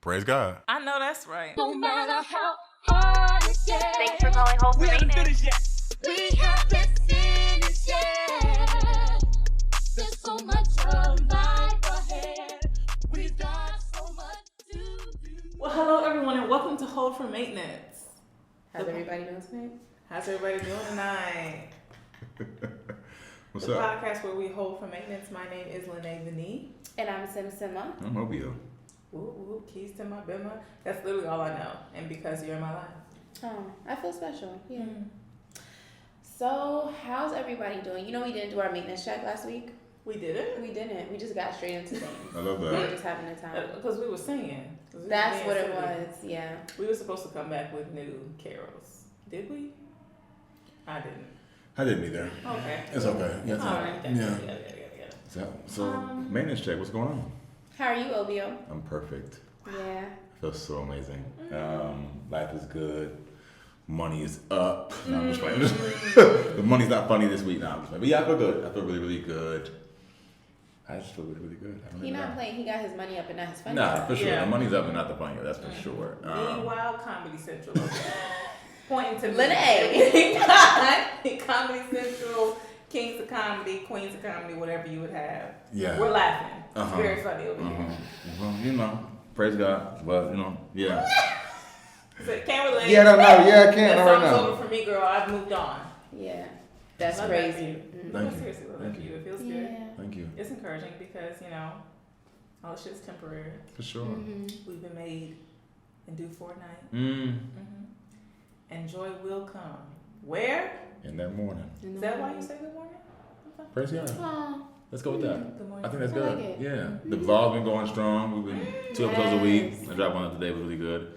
Praise God. I know that's right. No matter how hard it gets. Thanks for calling Hold for Maintenance. We haven't finished yet. There's so much of life ahead. We've got so much to do. Well, hello everyone, and welcome to Hold for Maintenance. How's everybody doing tonight? How's everybody doing tonight? What's the up? podcast where we hold for maintenance. My name is Lene Vini. And I'm Sim Sima. I'm Mobile. Woo woo, keys to my bimmer. That's literally all I know, and because you're in my life. Oh, I feel special. Yeah. Mm. So, how's everybody doing? You know, we didn't do our maintenance check last week. We did it? We didn't. We just got straight into things. I love We were that. just having a time. Because we were singing. That's what it was. Yeah. We were supposed to come back with new carols. Did we? I didn't. I didn't either. Okay. It's okay. Yeah. All right. Yeah. Yeah. So maintenance check. What's going on? How are you, OBO? I'm perfect. Yeah. I feel so amazing. Life is good. Money is up. No, I'm just playing. The money's not funny this week. No, I'm just playing. But yeah, I feel good. I feel really, really good. I just feel really, really good. He not playing. He got his money up and not his funny. Nah, for sure. Yeah. The money's up and not the funny. That's for sure. Meanwhile, Comedy Central. Pointing to Lene. Comedy Central, Kings of Comedy, Queens of Comedy, whatever you would have. Yeah. We're laughing. It's Uh-huh. very funny over here. Well, you know, praise God. But, you know, yeah. So, can't relate. Yeah, no, yeah, I can't. That All right song's now. over for me, girl. I've moved on. Yeah. That's Love crazy. that for you. Thank No, you. seriously, love Thank that for you. you. It feels good. Yeah. Thank you. It's encouraging because, you know, all this shit's temporary. For sure. We've been made and due for a night. Mm. And joy will come. Where? In that morning. Is that why you say good morning? Okay. Praise God. Oh. Let's go with that. Good morning. I think that's I good. like it. Yeah. The vlog's been going strong. We've been 2 episodes a week. I dropped one up today. It was really good.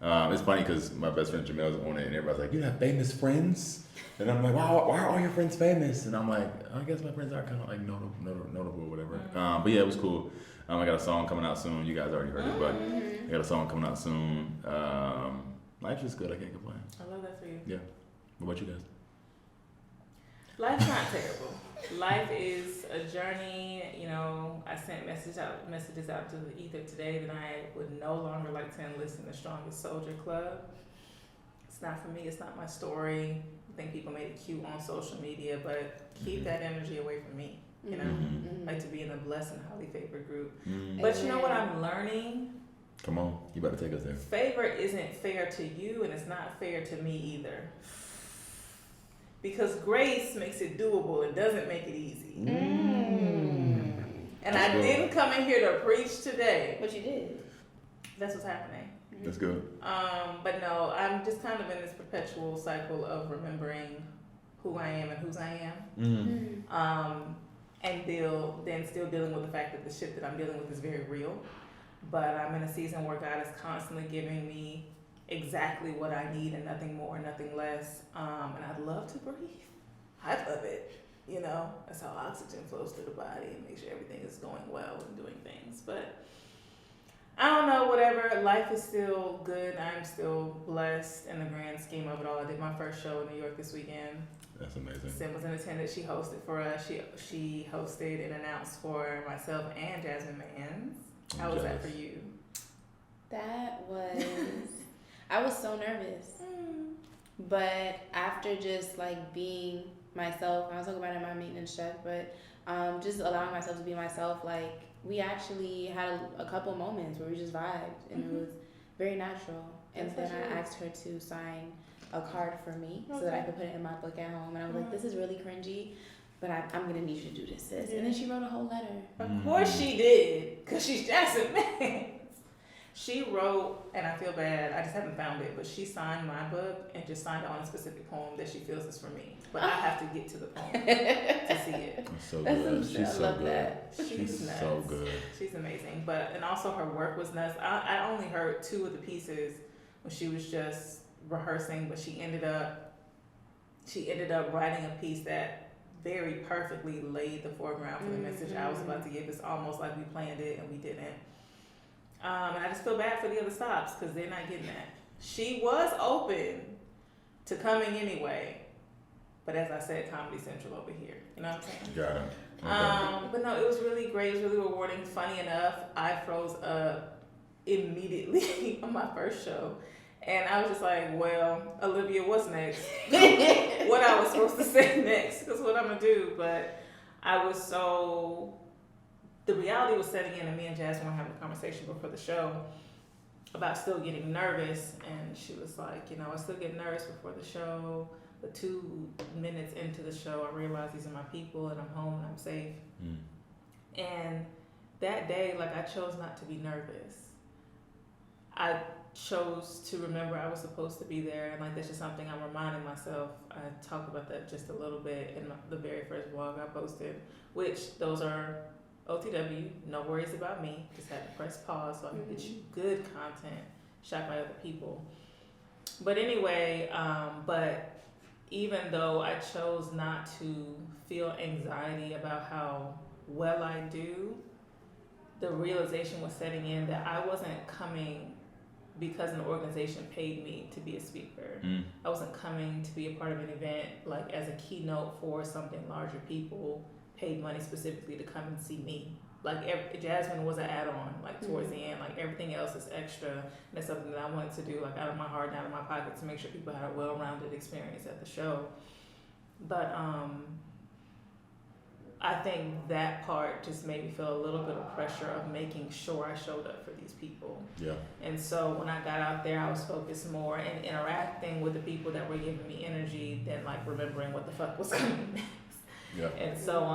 It's funny because my best friend Jamel's on it, and everybody's like, "You have famous friends?" And I'm like, "Wow, why are all your friends famous?" And I'm like, "I guess my friends are kind of like notable or whatever." But yeah, it was cool. I got a song coming out soon. You guys already heard it, but I got a song coming out soon. Life's just good. I can't complain. I love that for you. Yeah. What about you guys? Life's not terrible. Life is a journey. You know, I sent messages out to the ether today that I would no longer like to enlist in the Strongest Soldier Club. It's not for me. It's not my story. I think people made it cute on social media, but keep that energy away from me. You know, like to be in the blessed and highly favored group. But you know what I'm learning? Come on, you better take us there. Favor isn't fair to you, and it's not fair to me either. Because grace makes it doable, it doesn't make it easy. And I didn't come in here to preach today. But you did. That's what's happening. That's good. But no, I'm just kind of in this perpetual cycle of remembering who I am and whose I am. And then still dealing with the fact that the shit that I'm dealing with is very real. But I'm in a season where God is constantly giving me exactly what I need and nothing more, nothing less. And I'd love to breathe. I'd love it. You know, that's how oxygen flows through the body and make sure everything is going well and doing things. But I don't know, whatever. Life is still good. I'm still blessed in the grand scheme of it all. I did my first show in New York this weekend. That's amazing. Sim was in attendance. She hosted for us. She hosted and announced for myself and Jasmine Mans. How was that for you? That was... I was so nervous. But after just like being myself, I was talking about it in my maintenance check, but just allowing myself to be myself, like we actually had a couple moments where we just vibed and it was very natural. And then I asked her to sign a card for me so that I could put it in my book at home. And I was like, this is really cringy, but I'm going to need you to do this, sis. And then she wrote a whole letter. Of course she did, because she's Jasmine Mans. She wrote, and I feel bad, I just haven't found it, but she signed my book and just signed on a specific poem that she feels is for me. But I have to get to the poem to see it. That's so That's good. some shit. She's I so love good. that. She's nuts. so good. She's amazing. And also her work was nuts. I only heard 2 of the pieces when she was just rehearsing, but she ended up writing a piece that very perfectly laid the foreground for the message I was about to give. It's almost like we planned it and we didn't. And I just feel bad for the other stops because they're not getting that. She was open to coming anyway, but as I said, Comedy Central over here. You know what I'm saying? Got it. Okay. But no, it was really great. It was really rewarding. Funny enough, I froze up immediately on my first show. And I was just like, well, Olivia, what's next? What I was supposed to say next, because what I'm going to do. But I was so, the reality was setting in, and me and Jasmine were having a conversation before the show about still getting nervous. And she was like, you know, I still get nervous before the show. But 2 minutes into the show, I realized these are my people, and I'm home, and I'm safe. And that day, like, I chose not to be nervous. I chose to remember I was supposed to be there, and like that's just something I'm reminding myself. I talked about that just a little bit in the very first vlog I posted, which those are OTW, no worries about me. Just had to press pause so I can get you good content shot by other people. But anyway, but even though I chose not to feel anxiety about how well I do, the realization was setting in that I wasn't coming because an organization paid me to be a speaker. I wasn't coming to be a part of an event like as a keynote for something larger. People paid money specifically to come and see me. Like Jasmine was an add-on, like towards the end, like everything else is extra. And that's something that I wanted to do, like out of my heart, out of my pocket, to make sure people had a well-rounded experience at the show. But I think that part just made me feel a little bit of pressure of making sure I showed up for these people. Yeah. And so when I got out there, I was focused more in interacting with the people that were giving me energy than like remembering what the fuck was coming next. Yeah. And so,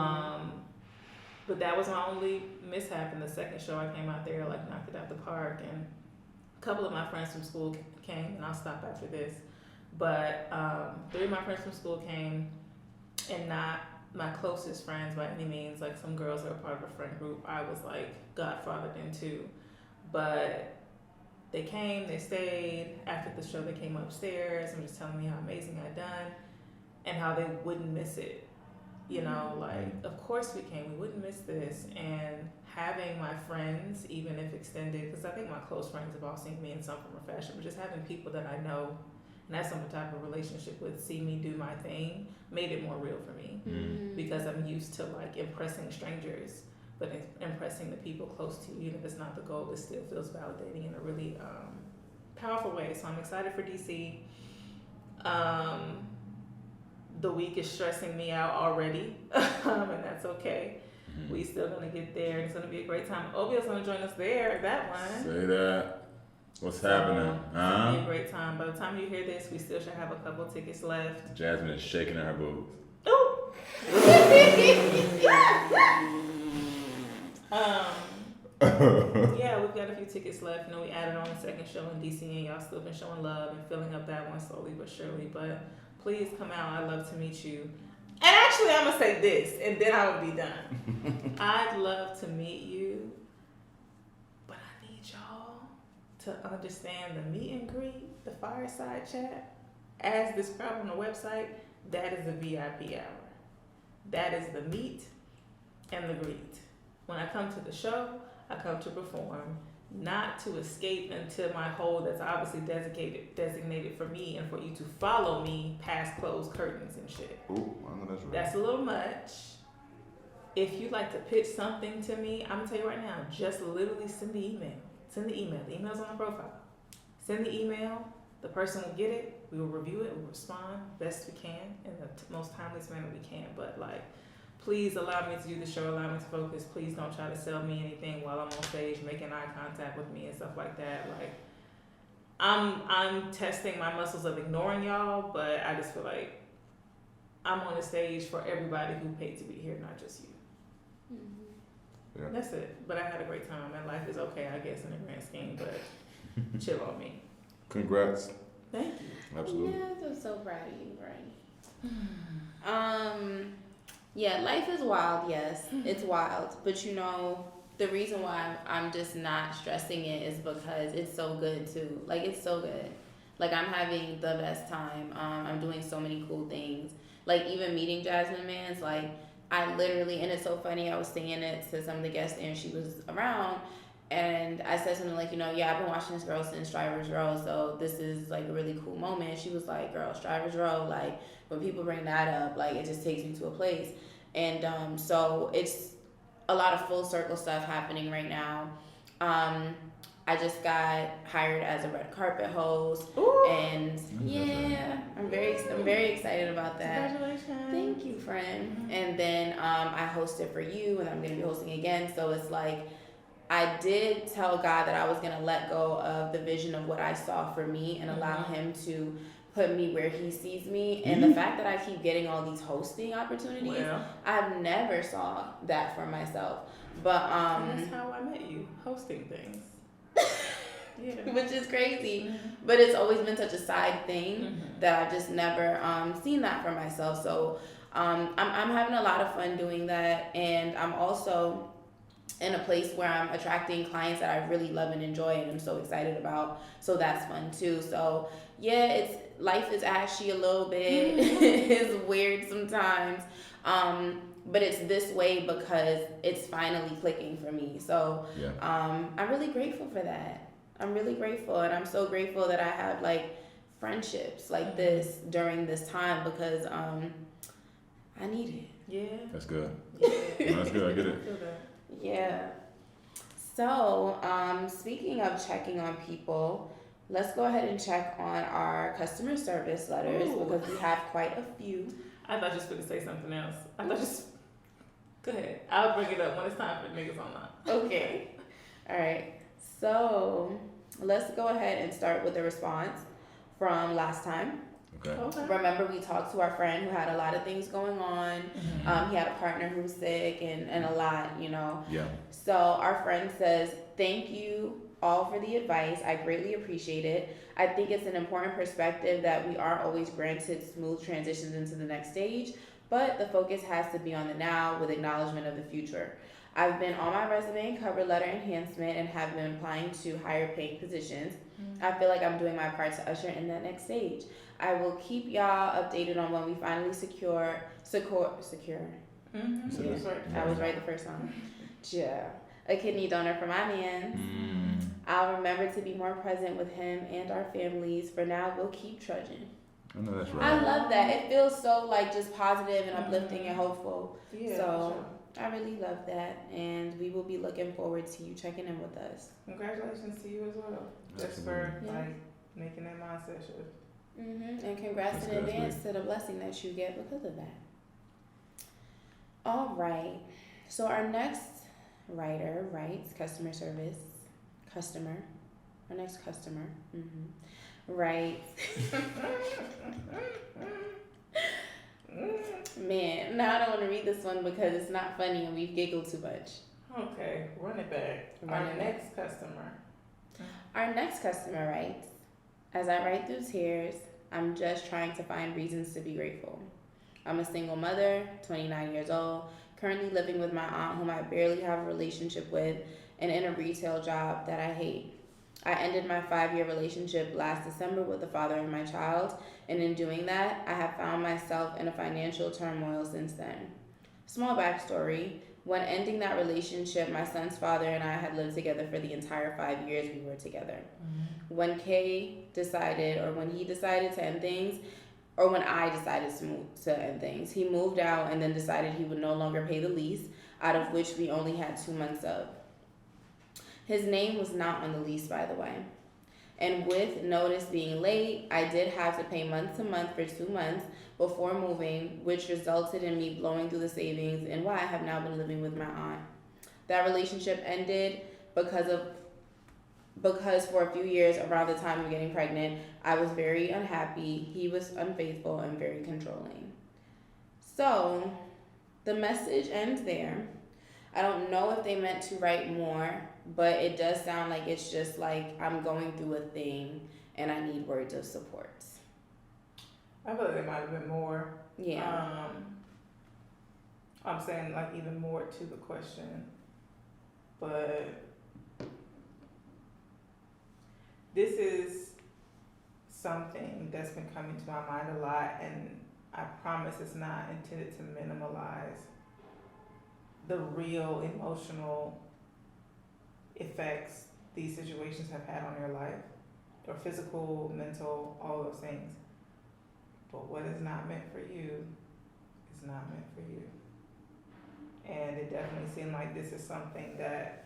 but that was my only mishap. In the second show, I came out there, like knocked it out the park, and a couple of my friends from school came, and I'll stop after this. But 3 of my friends from school came, and not my closest friends by any means, like some girls that were part of a friend group I was like godfathered into. But they came, they stayed. After the show, they came upstairs and was just telling me how amazing I'd done and how they wouldn't miss it. You know, like, of course we came, we wouldn't miss this. And having my friends, even if extended, because I think my close friends have all seen me in some form or fashion, but just having people that I know and have some type of relationship with see me do my thing made it more real for me. Because I'm used to like impressing strangers, but impressing the people close to you, even if it's not the goal, it still feels validating in a really powerful way. So I'm excited for DC. The week is stressing me out already, and that's okay. We still gonna get there. It's gonna be a great time. Obia's gonna join us there. That one. Say that. What's happening? It's gonna be a great time. By the time you hear this, we still should have a couple tickets left. Jasmine is shaking in her boots. Ooh. Yeah, we've got a few tickets left. You know, we added on a second show in DC, and y'all still been showing love and filling up that one slowly but surely. But please come out. I'd love to meet you. And actually, I'm gonna say this, and then I will be done. I'd love to meet you, but I need y'all to understand the meet and greet, the fireside chat, as described on the website. That is the VIP hour. That is the meet and the greet. When I come to the show, I come to perform, not to escape into my hole that's obviously designated for me and for you to follow me past closed curtains and shit. Ooh, I know that's right. That's a little much. If you'd like to pitch something to me, I'm gonna tell you right now, just literally send the email. Send the email. The email's on the profile. Send the email. The person will get it. We will review it. We'll respond best we can in the most timeliest manner we can. But like, please allow me to do the show. Allow me to focus. Please don't try to sell me anything while I'm on stage, making eye contact with me and stuff like that. Like, I'm testing my muscles of ignoring y'all, but I just feel like I'm on the stage for everybody who paid to be here, not just you. Yeah. That's it. But I had a great time, and life is okay, I guess, in the grand scheme. But chill on me. Congrats. Thank you. Absolutely. Yes, I'm so proud of you, Brian. Yeah, life is wild, yes. It's wild. But you know, the reason why I'm just not stressing it is because it's so good too. Like, it's so good. Like, I'm having the best time. I'm doing so many cool things. Like, even meeting Jasmine Mans, like, I literally, and it's so funny, I was saying it to some of the guests and she was around, and I said something like, you know, yeah, I've been watching this girl since Strivers Row, so this is like a really cool moment. She was like, girl, Strivers Row, like, when people bring that up, like, it just takes me to a place. And so it's a lot of full circle stuff happening right now. I just got hired as a red carpet host, Ooh. and yeah, I'm very excited about that. Congratulations. Thank you, friend. And then I hosted for you, and I'm gonna be hosting again. So it's like I did tell God that I was gonna let go of the vision of what I saw for me and allow Him to put me where He sees me. And the fact that I keep getting all these hosting opportunities, Well, I've never saw that for myself. But that's how I met you, hosting things. Yeah. which is crazy, but it's always been such a side thing that I've just never seen that for myself. So I'm having a lot of fun doing that, and I'm also in a place where I'm attracting clients that I really love and enjoy, and I'm so excited about. So that's fun too. So yeah, life is ashy a little bit. It's weird sometimes. But it's this way because it's finally clicking for me. So I'm really grateful for that. I'm really grateful, and I'm so grateful that I have like friendships like this during this time because I need it. Yeah. That's good. Yeah. No, that's good. I get it. I feel that. Yeah. So, speaking of checking on people, let's go ahead and check on our customer service letters because we have quite a few. I thought you were going to say something else. Go ahead. I'll bring it up when it's time for niggas online. Okay. All right. So, let's go ahead and start with the response from last time. Okay. Remember, we talked to our friend who had a lot of things going on. He had a partner who was sick and a lot, you know. Yeah. So our friend says, "Thank you all for the advice. I greatly appreciate it. I think it's an important perspective that we aren't always granted smooth transitions into the next stage, but the focus has to be on the now with acknowledgement of the future. I've been on my resume and cover letter enhancement and have been applying to higher paying positions. I feel like I'm doing my part to usher in that next stage. I will keep y'all updated on when we finally secure. Mm-hmm. Yeah, That's right. I was right the first time. Yeah, a kidney donor for my man. I'll remember to be more present with him and our families. For now, we'll keep trudging." I know that's right. I love that. It feels so like just positive and uplifting and hopeful. Yeah. So I really love that, and we will be looking forward to you checking in with us. Congratulations to you as well. Just for like making that mindset shift. And congrats That's in good, that's advance to the blessing that you get because of that. All right. So our next writer writes our next customer writes. Man, now I don't want to read this one because it's not funny and we've giggled too much. Okay, run it back. Our next customer. Our next customer writes, "As I write through tears, I'm just trying to find reasons to be grateful. I'm a single mother, 29 years old, currently living with my aunt whom I barely have a relationship with, and in a retail job that I hate. I ended my 5-year relationship last December with the father of my child, and in doing that, I have found myself in a financial turmoil since then. Small backstory, when ending that relationship, my son's father and I had lived together for the entire 5 years we were together. When he decided to end things, or when I decided to end things, he moved out and then decided he would no longer pay the lease, out of which we only had 2 months of. His name was not on the lease, by the way. And with notice being late, I did have to pay month to month for 2 months before moving, which resulted in me blowing through the savings and why I have now been living with my aunt. That relationship ended because for a few years around the time of getting pregnant, I was very unhappy. He was unfaithful and very controlling." So the message ends there. I don't know if they meant to write more, but it does sound like it's just like I'm going through a thing and I need words of support. I feel like there might have been more. Yeah. I'm saying like even more to the question, but this is something that's been coming to my mind a lot, and I promise it's not intended to minimize the real emotional effects these situations have had on your life, or physical, mental, all those things. But what is not meant for you is not meant for you. And it definitely seemed like this is something that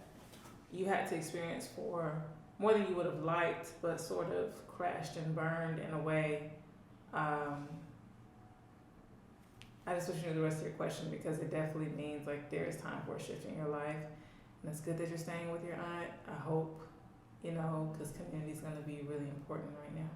you had to experience for more than you would have liked, but sort of crashed and burned in a way. I just wish you knew the rest of your question, because it definitely means like there is time for a shift in your life. And it's good that you're staying with your aunt. I hope, because community is going to be really important right now.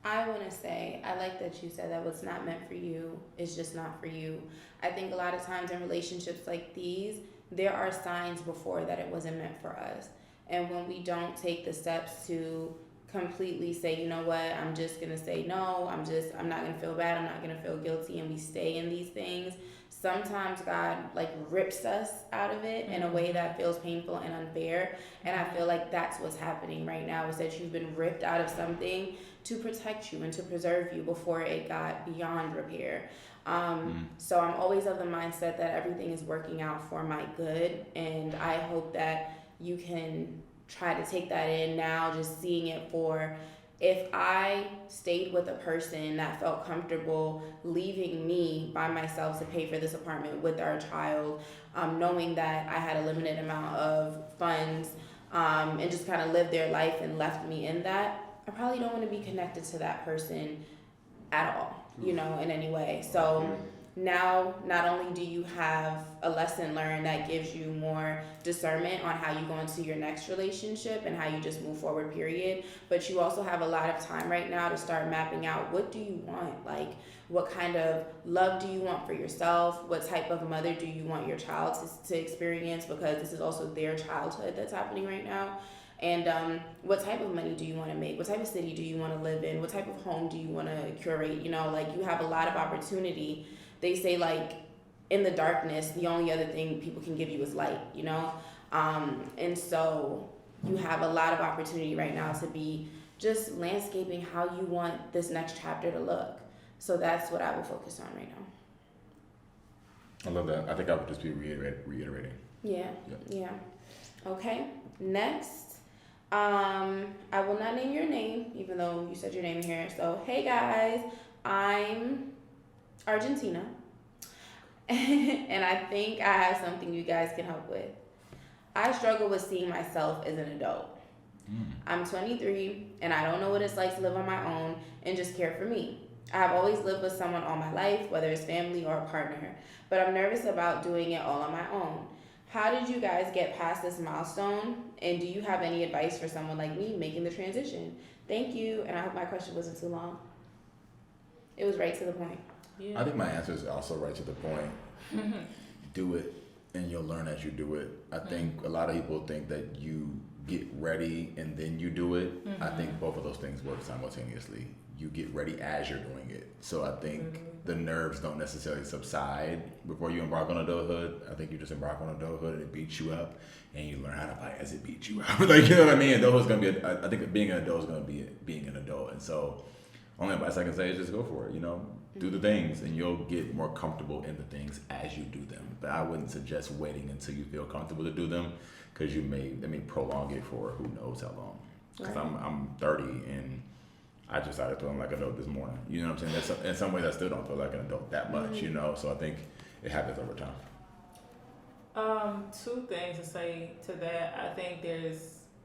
I want to say, I like that you said that what's not meant for you is just not for you. I think a lot of times in relationships like these, there are signs before that it wasn't meant for us. And when we don't take the steps to completely say, you know what, I'm just going to say no, I'm not going to feel bad, I'm not going to feel guilty, and we stay in these things, sometimes God like rips us out of it in a way that feels painful and unfair. And I feel like that's what's happening right now, is that you've been ripped out of something to protect you and to preserve you before it got beyond repair. So I'm always of the mindset that everything is working out for my good, and I hope that you can try to take that in now, just seeing it for, if I stayed with a person that felt comfortable leaving me by myself to pay for this apartment with our child, knowing that I had a limited amount of funds, and just kind of lived their life and left me in that, I probably don't want to be connected to that person at all, in any way. So now, not only do you have a lesson learned that gives you more discernment on how you go into your next relationship and how you just move forward, period, but you also have a lot of time right now to start mapping out, what do you want? Like, what kind of love do you want for yourself? What type of mother do you want your child to experience? Because this is also their childhood that's happening right now. And what type of money do you want to make? What type of city do you want to live in? What type of home do you want to curate? Like, you have a lot of opportunity. They say, like, in the darkness, the only other thing people can give you is light, and so you have a lot of opportunity right now to be just landscaping how you want this next chapter to look. So that's what I will focus on right now. I love that. I think I would just be reiterating. Yeah. Okay, next. I will not name your name, even though you said your name in here. So, hey guys, I'm Argentina, and I think I have something you guys can help with. I struggle with seeing myself as an adult. I'm 23, and I don't know what it's like to live on my own and just care for me. I have always lived with someone all my life, whether it's family or a partner, but I'm nervous about doing it all on my own. How did you guys get past this milestone, and do you have any advice for someone like me making the transition? Thank you, and I hope my question wasn't too long. It was right to the point. Yeah. I think my answer is also right to the point. Do it, and you'll learn as you do it. I think a lot of people think that you get ready and then you do it. I think both of those things work simultaneously. You get ready as you're doing it. So I think the nerves don't necessarily subside before you embark on adulthood. I think you just embark on adulthood and it beats you up, and you learn how to fight as it beats you up. Like, you know what I mean? Adulthood's gonna be. I think being an adult is gonna be being an adult, and so only advice I can say is just go for it. Do the things, and you'll get more comfortable in the things as you do them. But I wouldn't suggest waiting until you feel comfortable to do them, because they may prolong it for who knows how long. Because I'm 30 and I just started feeling like an adult this morning. You know what I'm saying? In some ways, I still don't feel like an adult that much. So I think it happens over time. Two things to say to that. I think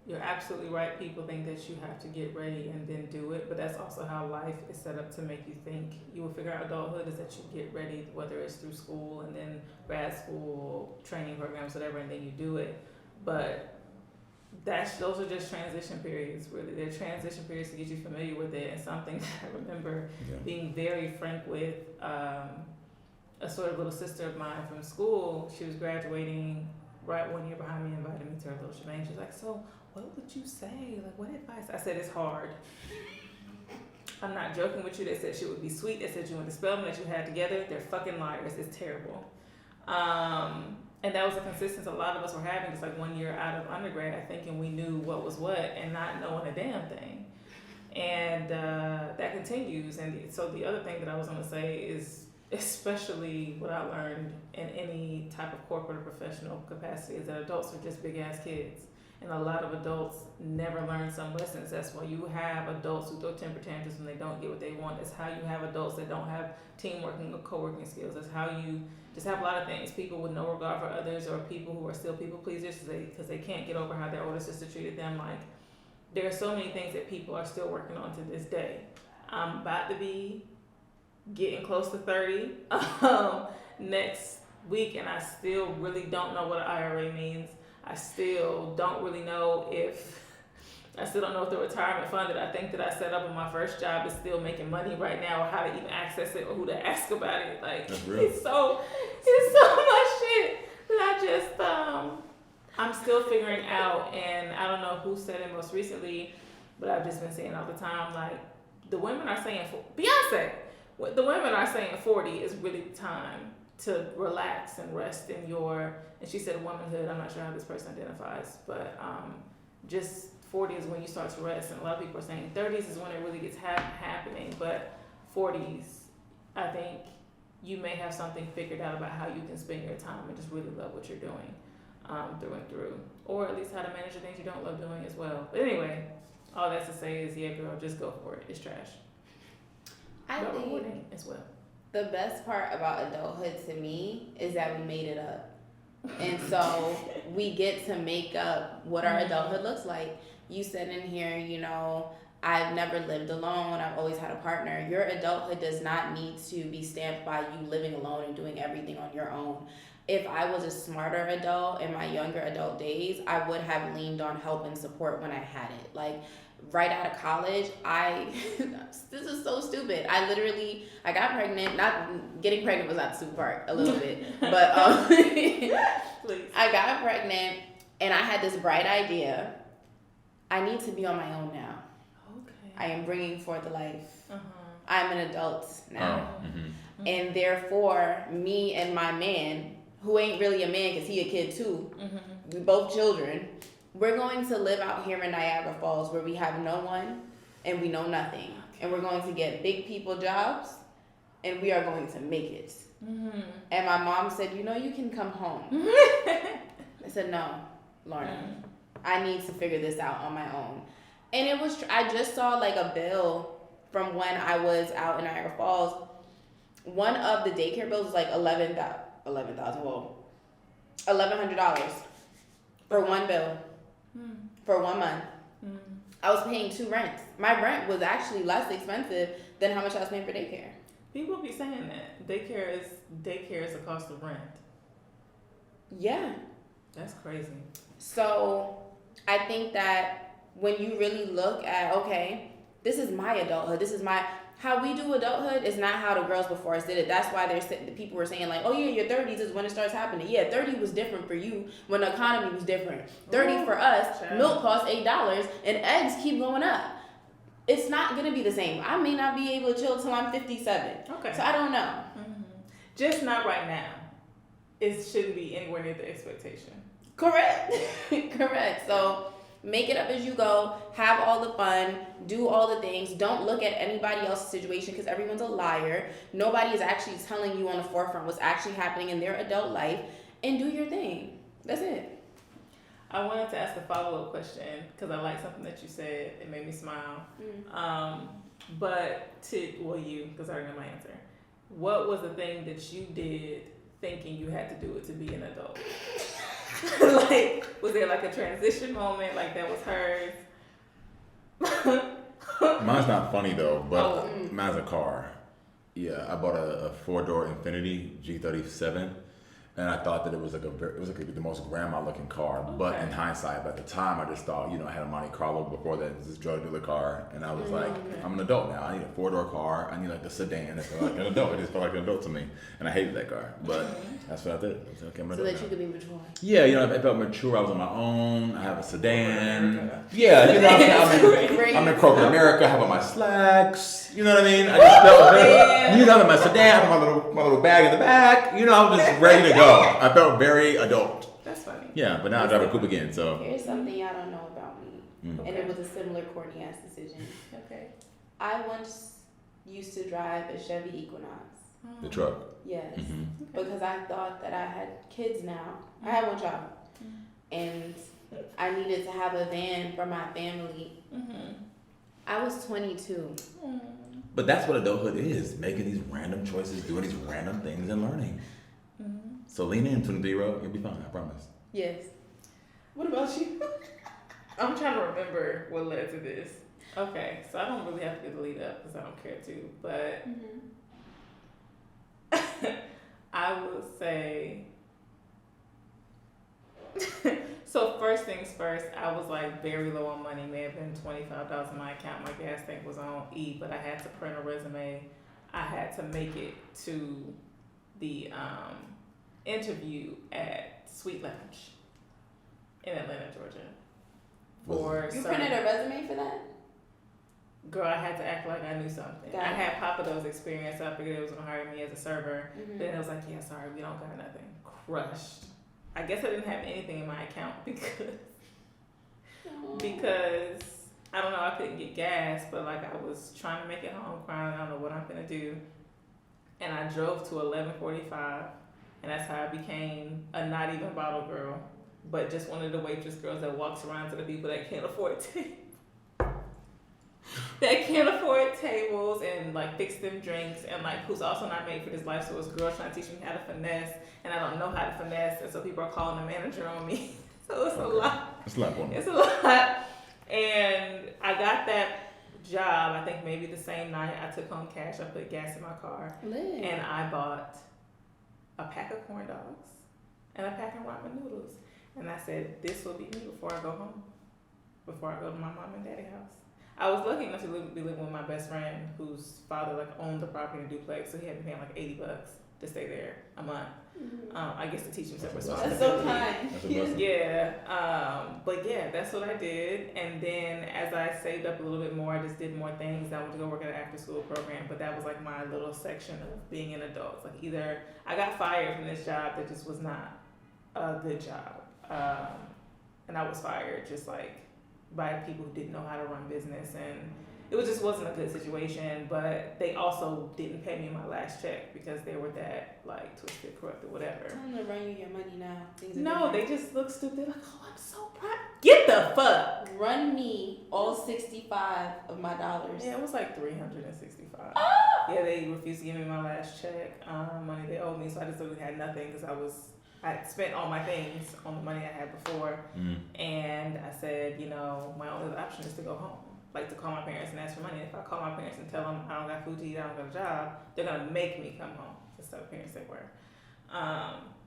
you're absolutely right. People think that you have to get ready and then do it, but that's also how life is set up to make you think you will figure out adulthood, is that you get ready, whether it's through school and then grad school, training programs, whatever, and then you do it. But those are just transition periods, really. They're transition periods to get you familiar with it. And something that I remember being very frank with a sort of little sister of mine from school. She was graduating right 1 year behind me, invited me to her little shebang. She's like, so what would you say? Like, what advice? I said, it's hard. I'm not joking with you. They said she would be sweet. They said you went to Spelman, that you had together. They're fucking liars. It's terrible. And that was a consistency a lot of us were having, just like 1 year out of undergrad, thinking we knew what was what and not knowing a damn thing. And that continues. And so the other thing that I was going to say is, especially what I learned in any type of corporate or professional capacity, is that adults are just big ass kids. And a lot of adults never learn some lessons. That's why you have adults who throw temper tantrums when they don't get what they want. It's how you have adults that don't have teamwork and co-working skills. It's how you just have a lot of things. People with no regard for others, or people who are still people pleasers because they can't get over how their older sister treated them. Like, there are so many things that people are still working on to this day. I'm about to be getting close to 30 next week, and I still really don't know what an IRA means. I still don't know if the retirement fund that I think that I set up in my first job is still making money right now, or how to even access it, or who to ask about it. Like, it's so much shit that I just I'm still figuring out. And I don't know who said it most recently, but I've just been saying all the time, like, the women are saying, Beyonce, the women are saying 40 is really the time to relax and rest in your, and she said womanhood, I'm not sure how this person identifies, but just 40 is when you start to rest. And a lot of people are saying 30s is when it really gets happening, but 40s, I think you may have something figured out about how you can spend your time and just really love what you're doing through and through, or at least how to manage the things you don't love doing as well. But anyway, all that's to say is, yeah, girl, just go for it. It's trash. I but think rewarding as well. the best part about adulthood to me is that we made it up. And so we get to make up what our adulthood looks like. You said in here, you know, I've never lived alone. I've always had a partner. Your adulthood does not need to be stamped by you living alone and doing everything on your own. If I was a smarter adult in my younger adult days, I would have leaned on help and support when I had it. Like, right out of college, this is so stupid. I got pregnant. Not getting pregnant was not the stupid part, a little bit, but I got pregnant and I had this bright idea. I need to be on my own now. Okay. I am bringing forth life. Uh-huh. I'm an adult now. Oh, mm-hmm. And therefore, me and my man, who ain't really a man because he a kid too, we both children, we're going to live out here in Niagara Falls where we have no one and we know nothing. And we're going to get big people jobs and we are going to make it. Mm-hmm. And my mom said, you know, you can come home. I said, no, Lorna, I need to figure this out on my own. And it was, I just saw like a bill from when I was out in Niagara Falls. One of the daycare bills was like $1,100 for one bill for 1 month. I was paying 2 rents. My rent was actually less expensive than how much I was paying for daycare. People be saying that daycare is the cost of rent. Yeah. That's crazy. So I think that when you really look at, okay, this is my adulthood. This is how we do adulthood is not how the girls before us did it. That's why the people were saying like, oh yeah, your 30s is when it starts happening. Yeah, 30 was different for you when the economy was different. 30 for us, milk costs $8 and eggs keep going up. It's not going to be the same. I may not be able to chill till I'm 57. Okay. So I don't know. Mm-hmm. Just not right now. It shouldn't be anywhere near the expectation. Correct. Correct. So make it up as you go. Have all the fun. Do all the things. Don't look at anybody else's situation because everyone's a liar. Nobody is actually telling you on the forefront what's actually happening in their adult life. And do your thing. That's it. I wanted to ask a follow-up question because I like something that you said. It made me smile. Because I already know my answer. What was the thing that you did thinking you had to do it to be an adult? Like, was there like a transition moment like that was hers? Mine's not funny though, but mine's a car. Yeah, I bought a 4-door Infiniti G37, and I thought that it was the most grandma looking car. Okay. But in hindsight, at the time, I just thought, I had a Monte Carlo before that, this drug dealer car, and I was like, I'm an adult now. I need a 4-door car. I need like a sedan. I feel like an adult. It just felt like an adult to me, and I hated that car. But that's what I did. I was like, okay, I'm an so adult that you could be mature. Yeah, I felt mature. I was on my own. I have a sedan. Okay. Yeah, I'm in corporate America. I have on my slacks. You know what I mean? I just felt very. I'm in my sedan. I have my little bag in the back. I was just ready to go. I felt very adult. That's funny. Yeah, but now I drive a coupe again. So here's something y'all don't know about me, and it was a similar corny ass decision. Okay. I once used to drive a Chevy Equinox. The truck. Yes, Mm-hmm. because I thought that I had kids now. I had one child, and I needed to have a van for my family. I was 22. But that's what adulthood is: making these random choices, doing these random things, and learning. So lean in, 23-year-old. You'll be fine. I promise. Yes. What about you? I'm trying to remember what led to this. Okay, so I don't really have to get the lead up because I don't care to, but I would say. So first things first, I was like very low on money. May have been $25 in my account. My gas tank was on E, but I had to print a resume. I had to make it to the interview at Sweet Lounge in Atlanta, Georgia. You printed a resume for that? Girl, I had to act like I knew something. I had Papa Do's experience, so I figured it was gonna hire me as a server. Then it was like, yeah, sorry, we don't got nothing. Crushed. I guess I didn't have anything in my account because I don't know, I couldn't get gas, but like I was trying to make it home, crying, I don't know what I'm gonna do. And I drove to 1145, and that's how I became a not even bottle girl, but just one of the waitress girls that walks around to the people that can't afford tables and like fix them drinks, and like who's also not made for this life. So it's girls trying to teach me how to finesse, and I don't know how to finesse, and so people are calling the manager on me. So it's a lot. It's a lot. It's a lot. And I got that job, I think maybe the same night. I took home cash, I put gas in my car, and I bought a pack of corn dogs and a pack of ramen noodles. And I said, this will be me before I go home, before I go to my mom and daddy house. I was lucky enough to be living with my best friend whose father like owned the property in a duplex, so he had me paying like $80 to stay there a month. I guess to teach him some responsibility. That's so kind. That's a blessing. Yeah, but yeah, that's what I did. And then as I saved up a little bit more, I just did more things. I went to go work at an after school program, but that was like my little section of being an adult. It's like either I got fired from this job that just was not a good job, and I was fired just like by people who didn't know how to run business, and it wasn't a good situation. But they also didn't pay me my last check because they were that like twisted, corrupt, or whatever. I'm gonna run you your money now. No, they just look stupid. They're like, oh, I'm so proud. Get the fuck. Run me all 65 of my dollars. Yeah, it was like $365. Yeah, they refused to give me my last check, money they owed me, so I just literally had nothing because I had spent all my things on the money I had before, and I said, you know, my only option is to go home, like to call my parents and ask for money. If I call my parents and tell them I don't got food to eat, I don't got a job, they're gonna make me come home. That's the type of parents they were.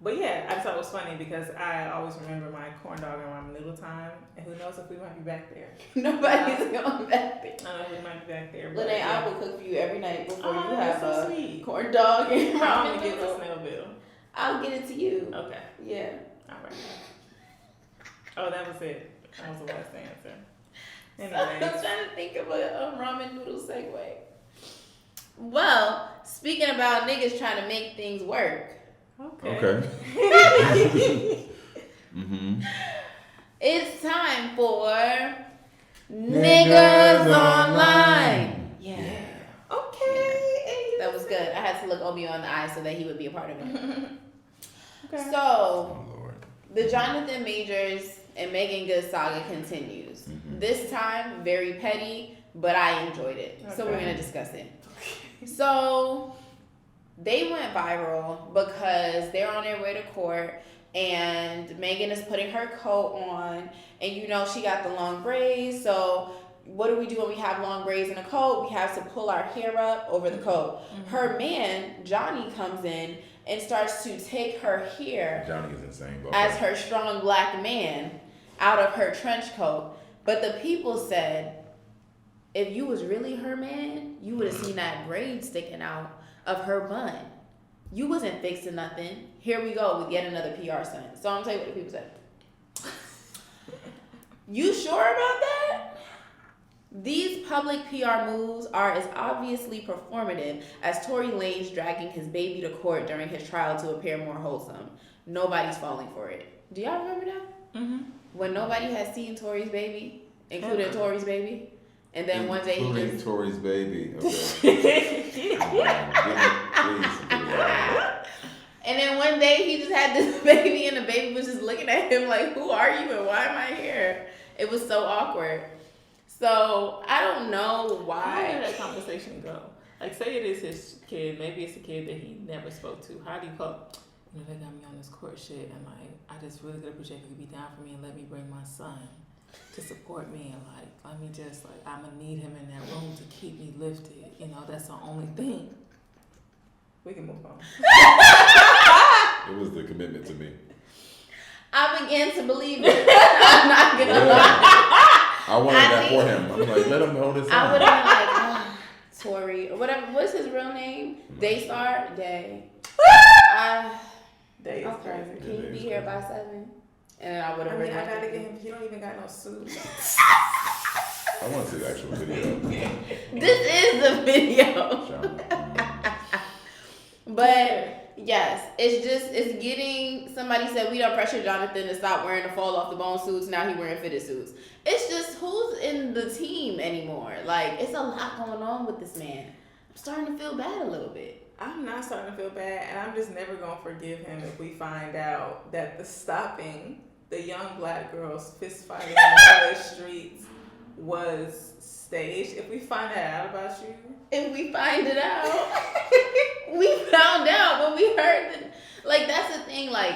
But yeah, I thought it was funny because I always remember my corn dog and ramen noodle time, and who knows if we might be back there. Nobody's going back there. I don't know if we might be back there. Lene, yeah. I will cook for you every night before you that's have so a sweet. corn dog and I'm ramen gonna get noodle. the snail bill. I'll get it to you. Okay. Yeah. All right. Oh, that was it. That was the last answer. I'm Anyways. trying to think of a ramen noodle segue. Well, speaking about niggas trying to make things work. Okay. It's time for Niggas Online. Yeah. Okay. That was good. I had to look Obi on the eye so that he would be a part of it. Okay. So, Oh Lord. the Jonathan Majors and Megan Good saga continues. This time, very petty, but I enjoyed it. So we're Okay. going to discuss it. So, they went viral because they're on their way to court and Megan is putting her coat on, and you know she got the long braids. So what do we do when we have long braids in a coat? We have to pull our hair up over the coat. Her man, Johnny, comes in and starts to take her hair Johnny is insane. Bro. as her strong black man out of her trench coat. But the people said, if you was really her man, you would have seen that braid sticking out of her bun. You wasn't fixing nothing. Here we go with yet another PR stunt. So I'm gonna tell you what the people said. You sure about that? These public PR moves are as obviously performative as Tory Lanez dragging his baby to court during his trial to appear more wholesome. Nobody's falling for it. Do y'all remember that? When nobody has seen Tory's baby, including Tory's baby, and then one day he Including just... Tory's baby. Okay. Please. And then one day he just had this baby, and the baby was just looking at him like, "Who are you and why am I here?" It was so awkward. So I don't know How why. did that conversation go? Like, say it is his kid. Maybe it's a kid that he never spoke to. How do you call? You know, they got me on this court shit, and like, I just really could appreciate if you could be down for me and let me bring my son to support me, and like, let me just like, I'm gonna need him in that room to keep me lifted. You know, that's the only thing. We can move on. It was the commitment to me. I began to believe it. I'm not gonna lie. I wanted that for him. I'm like, let him hold his son. I would have been like, oh, Tori, or whatever. What's his real name? Daystar? Day. Day is Okay. crazy. Can you be here by 7? And then I would I have mean, been I gotta get him. He don't even got no suit. I want to see the actual video. This is the video. Sean. But yes, it's getting, somebody said we don't pressure Jonathan to stop wearing the fall off the bone suits. Now he wearing fitted suits. It's just who's in the team anymore. Like, it's a lot going on with this man. I'm starting to feel bad a little bit. I'm not starting to feel bad, and I'm just never gonna forgive him if we find out that the stopping the young black girls fist fighting in the LA streets was staged. If we find that out about you, If we find it out, we found out when we heard it. Like, that's the thing. Like,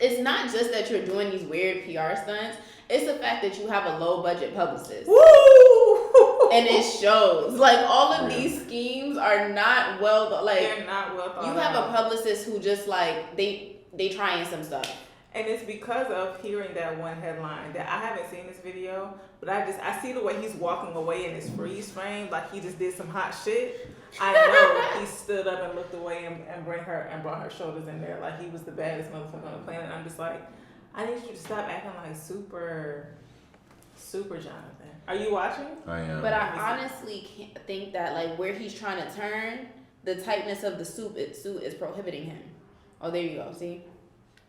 it's not just that you're doing these weird PR stunts. It's the fact that you have a low budget publicist. woo, And it shows. Like, all of these schemes are not well, like, they're not well thought you have out. a publicist who just, like, they trying some stuff. And it's because of hearing that one headline that I haven't seen this video, but I see the way he's walking away in his freeze frame, like he just did some hot shit. I know he stood up and looked away and brought her shoulders in there like he was the baddest motherfucker on the planet. And I'm just like, I need you to stop acting like super Jonathan. Are you watching? I am. But I honestly can't think that, like, where he's trying to turn, the tightness of the suit is prohibiting him. Oh, there you go. See?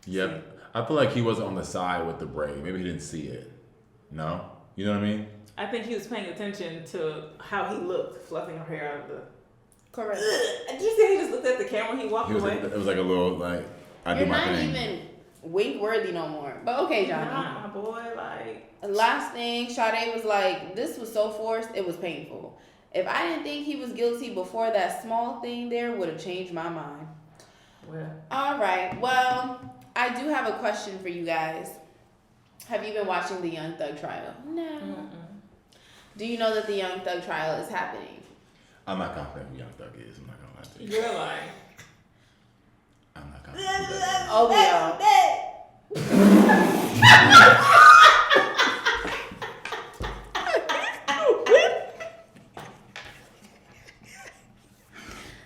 Yep. I feel like he wasn't on the side with the braid. Maybe he didn't see it. No? You know what I mean? I think he was paying attention to how he looked, fluffing her hair out of the. Correct. Did you see he just looked at the camera when he walked away? It was like a little, like, I do You're my not thing. even wink worthy no more. But okay, Johnny. Nah, my boy, like. Last thing, Sade was like, this was so forced, it was painful. If I didn't think he was guilty before, that small thing there would have changed my mind. Well. All right. Well, I do have a question for you guys. Have you been watching the Young Thug trial? No. Mm-mm. Do you know that the Young Thug trial is happening? I'm not confident who Young Thug is. I'm not going to lie to you. You're lying. I'm not confident who that is. Oh, we are.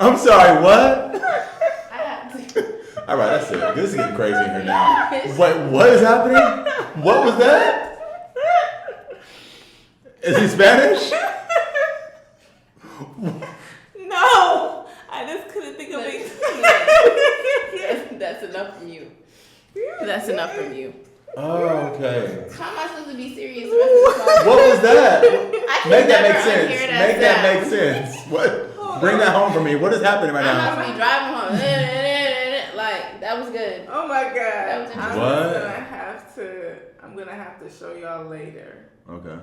I'm sorry, what? I have to. All right, that's it. This is getting crazy in here now. Wait, what is happening? What was that? Is he Spanish? No, I just couldn't think of it. That's enough from you. That's enough from you. Oh, okay. How am I supposed to be serious the rest of the time? What was that? I can Make that never make sense. unhear Make that sound. make sense. What? Bring that home for me. What is happening right I'm now? supposed to be driving home. Like, that was good. Oh my god! That was I'm What? gonna have to show y'all later. Okay.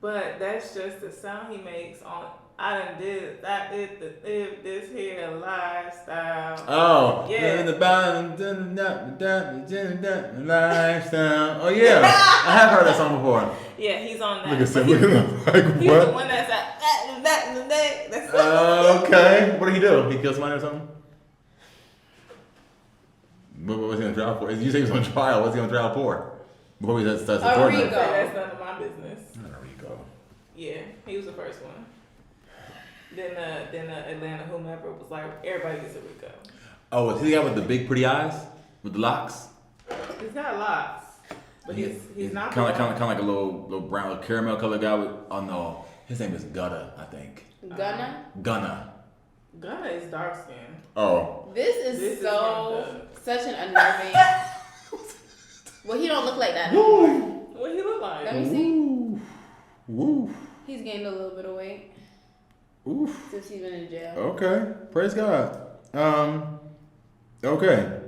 But that's just the sound he makes on. I did this here lifestyle. Oh. Yeah. Lifestyle. Oh yeah. I have heard that song before. Yeah, he's on that. Look at But him. Look at him. Like he's the what? one that's at that. That's Okay. What did he do? He killed somebody or something? What was he on trial for? You say he was on trial. What's he on trial for? Before we start A supporting Rico. him. That's none of my business. Not a Rico. Yeah, he was the first one. Then Atlanta whomever was like, everybody gets a Rico. Oh, is he the guy with the big pretty eyes? With the locks? He's got locks, but he's not kind of like a little brown, little caramel colored guy with. Oh no, his name is Gutta, I think. Gunna. Gunna is dark skin. Oh. This This is is such an unnerving. Well, he don't look like that no more. What he look like? Let me see. Ooh. Woo. He's gained a little bit of weight Oof. since he's been in jail. Okay. Praise God. Okay.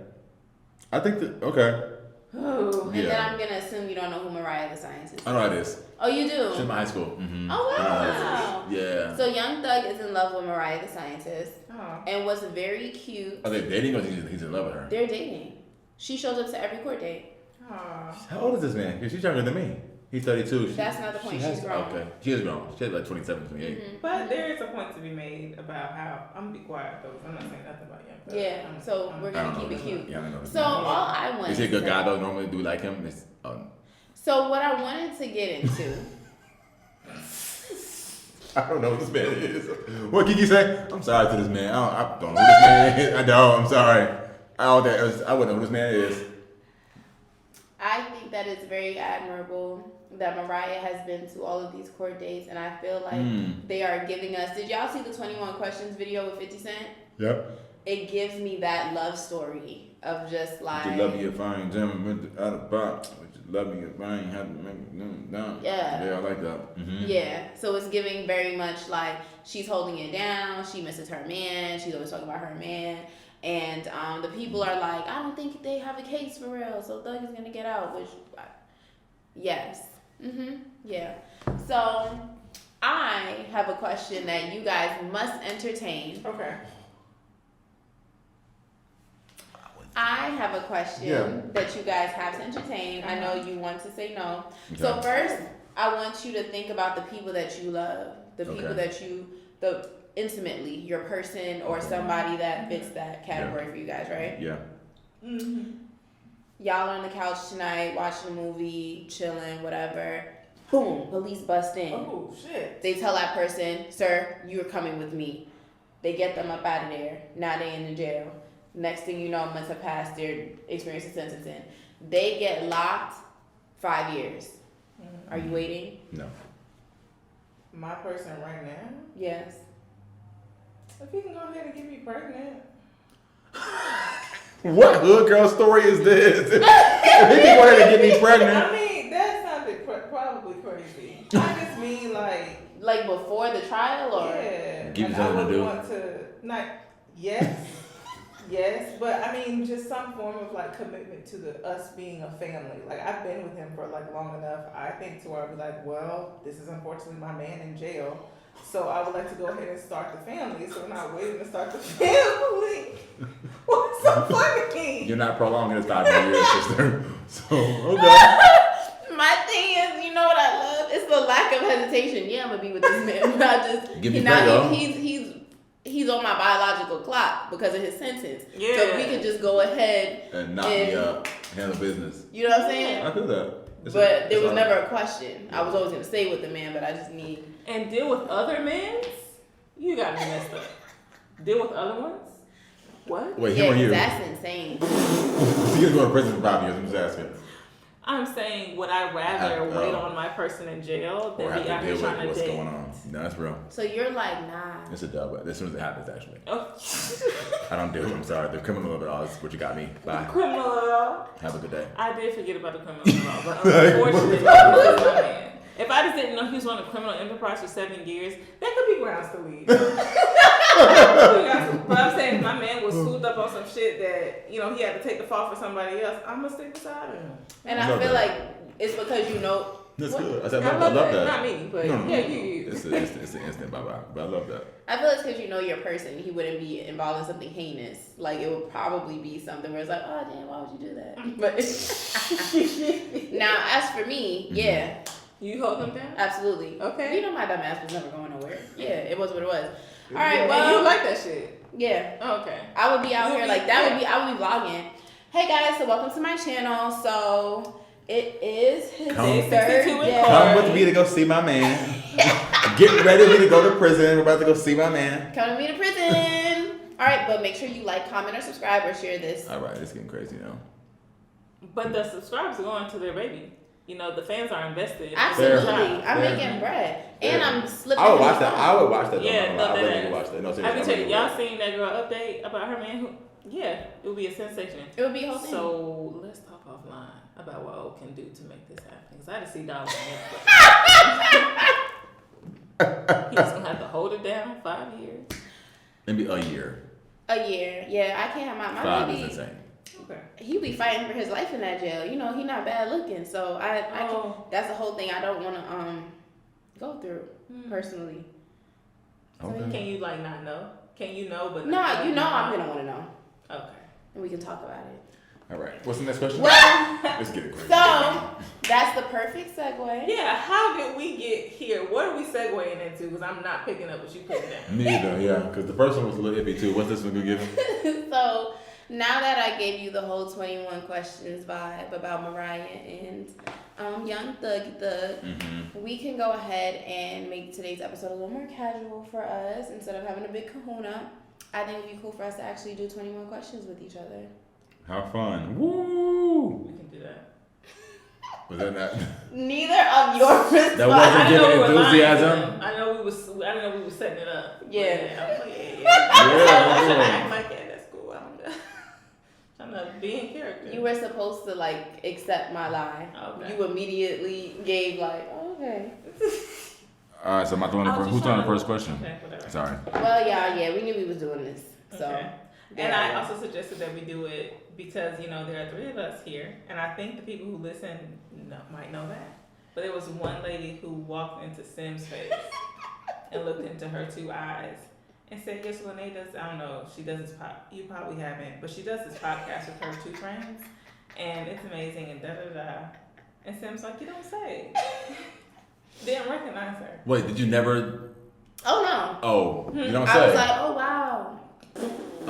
I think that, okay. Ooh. And then I'm gonna assume you don't know who Mariah the Scientist is. I know how it is. Oh, you do? She's in my high school. Mm-hmm. Oh, wow. Yeah. So Young Thug is in love with Mariah the Scientist. Oh. And what's very cute, Are they dating or he's in love with her? they're dating. She shows up to every court date. Oh. How old is this man? Because she's younger than me. He's 32. That's not the point. She's grown. Okay. She is grown. She has like 27, 28. Mhm. But there is a point to be made about how I'm gonna be quiet though. 'Cause I'm not saying nothing about Young Thug. Yeah, so we're I gonna don't keep know. it cute. Yeah, I don't know. So all I want Is he a to good guy say- though? Normally, do we like him? So what I wanted to get into, I don't know what this man is. What Kiki say? I'm sorry to this man. I don't know who this man is. I don't. I'm sorry. I wouldn't know who this man is. I think that it's very admirable that Mariah has been to all of these court dates, and I feel like they are giving us. Did y'all see the 21 Questions video with 50 Cent? Yep. It gives me that love story of just like. Would you love me if I ain't jamming out of box? Would you love me if I ain't had to make it down? Yeah. Yeah, I like that. Mm-hmm. Yeah, so it's giving very much like she's holding it down. She misses her man. She's always talking about her man. And the people are like, I don't think they have a case for real. So Thug is gonna get out. Which, yes, yeah. So I have a question that you guys must entertain. Okay. I have a question that you guys have to entertain. I know you want to say no. So Okay. first, I want you to think about the people that you love, the people that you, intimately, your person or somebody that fits that category for you guys, right? Yeah. Mm-hmm. Y'all on the couch tonight, watching a movie, chilling, whatever. Boom, police bust in. Oh shit. They tell that person, sir, you're coming with me. They get them up out of there. Now they in the jail. Next thing you know, months have passed, they're experiencing sentencing. They get locked 5 years. Are you waiting? No. My person right now. Yes. If you can go ahead and get me pregnant. What hood girl story is this? If he can go ahead and get me pregnant. I mean, that sounded probably crazy. I just mean Like before the trial or? yeah. Give you Like, I something to would do. want to yes. Yes, but I mean, just some form of like commitment to us being a family. Like I've been with him for like long enough. I think to where I'd be like, well, this is unfortunately my man in jail, so I would like to go ahead and start the family. So we're not waiting to start the family. What's so funny? You're not prolonging this 5 more years, sister. So okay. My thing is, you know what I love? It's the lack of hesitation. Yeah, I'm gonna be with this man. But I just Give me now prego. he's on my biological clock because of his sentence. Yeah. So we could just go ahead And knock me up. Handle business. You know what I'm saying? I do that. But there was never a question. I was always gonna stay with the man, but I just need. And deal with other men? You got me messed up. Deal with other ones? What? Wait, Yeah, him or 'cause you? that's insane. You're going to prison for 5 years. I'm just asking. I'm saying, would I rather wait on my person in jail Or than have be to out deal here with trying to what's date? going on. No, that's real. So you're like, nah. It's a dub, but as soon as it happens, actually. Oh. I don't do it. I'm sorry. The criminal of it all is what you got me. Bye. Criminal law. Have a good day. I did forget about the criminal law, but unfortunately, this is my man. If I just didn't know he was on a criminal enterprise for 7 years, that could be grounds to leave. But I'm saying if my man was swooped up on some shit that, you know, he had to take the fall for somebody else, I'm going to stick beside him. And I I love feel that. like it's because you know. That's What? good. I said, I I love that. Not me, but No. yeah, you. It's an instant bye-bye. But I love that. I feel it's because you know your person. He wouldn't be involved in something heinous. Like it would probably be something where it's like, oh damn, why would you do that? But now, as for me, yeah, You hold him down? absolutely. Okay. You know my dumb ass was never going nowhere. Yeah, it was what it was. All Yeah, right, and well, you like that shit. yeah, Okay. I would be out You'll here be- like that. yeah. I would be vlogging. Hey guys, so welcome to my channel. So it is his Come. third 62 in day. court. Come with me to go see my man. Get ready for me to go to prison. We're about to go see my man. Come with me to prison. All right, but make sure you like, comment, or subscribe, or share this. All right, it's getting crazy now. But the subscribers are going to their baby. You know, the fans are invested. Absolutely, Fair. I'm Fair. making bread, and Fair. I'm slipping. I would in watch the that. phone. I would watch that. Yeah, no, I really that would watch that. No, I seriously. can I tell really you, y'all would. seen that girl update about her man? Yeah, it would be a sensation. It would be a whole thing. So let's talk offline about what O can do to make this happen. Because I just see dollars on Netflix. He's gonna have to hold it down 5 years. Maybe a year. A year. Yeah, I can't have my 5 baby. is insane. Okay. He be fighting for his life in that jail. You know, he not bad looking. So I can, that's the whole thing I don't want to go through personally. Okay. Can you like not know? Can you know but No, not you know know? I'm gonna want to know, Okay. and we can talk about it. All right. What's the next question? Well, Let's get it crazy. so that's the perfect segue. Yeah, how did we get here? What are we segueing into? Because I'm not picking up what you put down. Me either, yeah. Because the first one was a little iffy too. What's this one gonna give him? So now that I gave you the whole 21 questions vibe about Mariah and Young Thuggy Thug, we can go ahead and make today's episode a little more casual for us instead of having a big kahuna. I think it'd be cool for us to actually do 21 questions with each other. Have fun. Woo! We can do that. Was that not? Neither of your responses. That wasn't I know giving we were lying to enthusiasm? them. I know we was setting it up. Yeah. I was like, yeah. Yeah. Act like, yeah, that's cool. I'm trying to be in character. You were supposed to like accept my lie. Okay. You immediately gave like, oh, okay. All right, so am I throwing the first? Who's throwing the first question? Okay, whatever. Sorry. Well, yeah, we knew we was doing this. So. Okay. And I also suggested that we do it because, you know, there are 3 of us here, and I think the people who listen might know that. But there was one lady who walked into Sim's face and looked into her 2 eyes and said, yes, Lene does, I don't know, she does this you probably haven't, but she does this podcast with her 2 friends, and it's amazing, and da-da-da. And Sim's like, you don't say. Didn't recognize her. Wait, did you never? Oh, no. Oh, you don't say. I was like, oh, wow.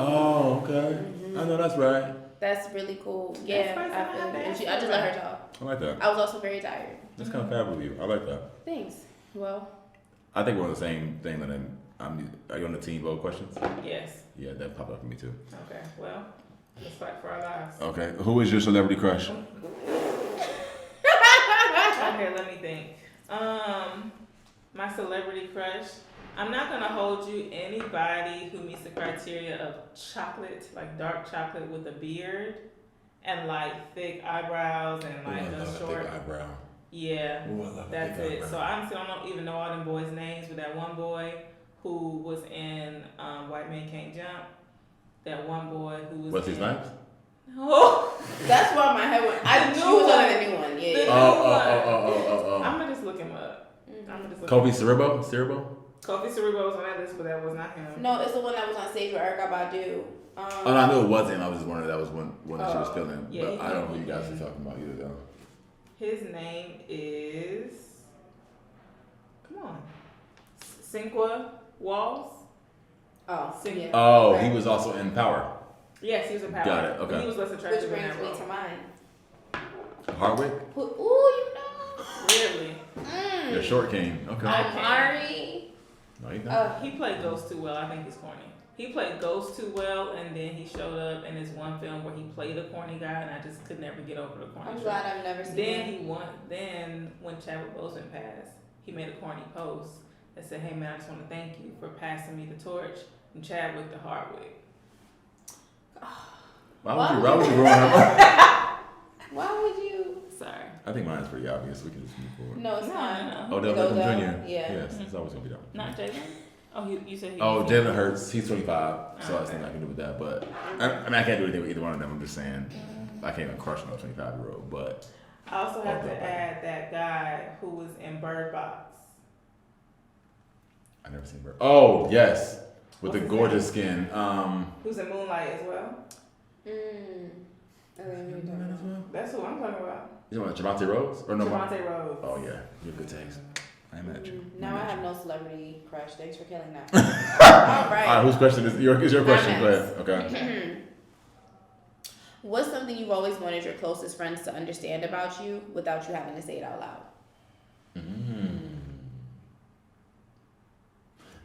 Oh, okay. I know that's right. That's really cool. Yeah, That's I feel it. And I just let her talk. I like that. I was also very tired. That's kind of fab with you. I like that. Thanks. Well, I think we're on the same thing. That are you on the team vote questions? Yes. Yeah, that popped up for me too. Okay, well, let's fight for our lives. Okay, who is your celebrity crush? Okay, let me think. My celebrity crush. I'm not gonna hold you anybody who meets the criteria of chocolate, like dark chocolate with a beard and like thick eyebrows and like Ooh, I a love short. a thick eyebrow. Yeah, Ooh, I love a that's thick it. eyebrow. So honestly, I don't even know all them boys' names, but that one boy who was in White Man Can't Jump. That one boy who was. Wesley in, Snipes? Oh, that's why my head went. I The knew new it was one. on the new one. Yeah. The yeah. I'm gonna just look him up. Kobe Cerebo? Cerebo? Kofi Cerebo was on that list, but that was not him. No, it's the one that was on stage with Erykah Badu. Oh, no, I knew it wasn't. I was just wondering if that was one that she was feeling. Yeah, but he I don't know who did. you guys are talking about either, though. His name is. Come on. Cinqua Walls? Oh, Sing- yeah. Oh, Right. he was also in Power. Yes, he was a power. Got it, okay. He was less Which attractive in brings that me role. to mine. Hardwick? Ooh, you know. Really? The short king. Okay. Amari. No, he's not. He played Ghost too well. I think he's corny. He played Ghost too well, and then he showed up in this one film where he played a corny guy, and I just could never get over the corny. I'm shit. glad I've never seen Then him. he won. Then when Chadwick Boseman passed, he made a corny post that said, "Hey man, I just want to thank you for passing me the torch from Chadwick to Hardwick." Why would you growing up? Why would you? Sorry. I think mine's pretty obvious. We can just move forward. No, it's No, not. no. Odell Odell, Beckham Jr. yeah. Yes, it's always gonna be that. Not Jalen. Oh, you said he. Oh, was- Jalen Hurts. He's 25, so Oh, that's okay. nothing I can do with that. But I mean, I can't do anything with either one of them. I'm just saying, I can't even crush on a 25-year-old. But I also have Odell to Beckham. add that guy who was in Bird Box. I never seen Bird. Oh yes, with What's the his gorgeous skin. Who's in Moonlight as well. That's who I'm talking about. You know what, Javante Rose or no? Javante Rose. Oh yeah, you have good taste. I am at you. Now I'm I at have you. no celebrity crush. Thanks for killing that. All All right, whose question is your question? I'm Go ahead. Okay. What's something you've always wanted your closest friends to understand about you without you having to say it out loud?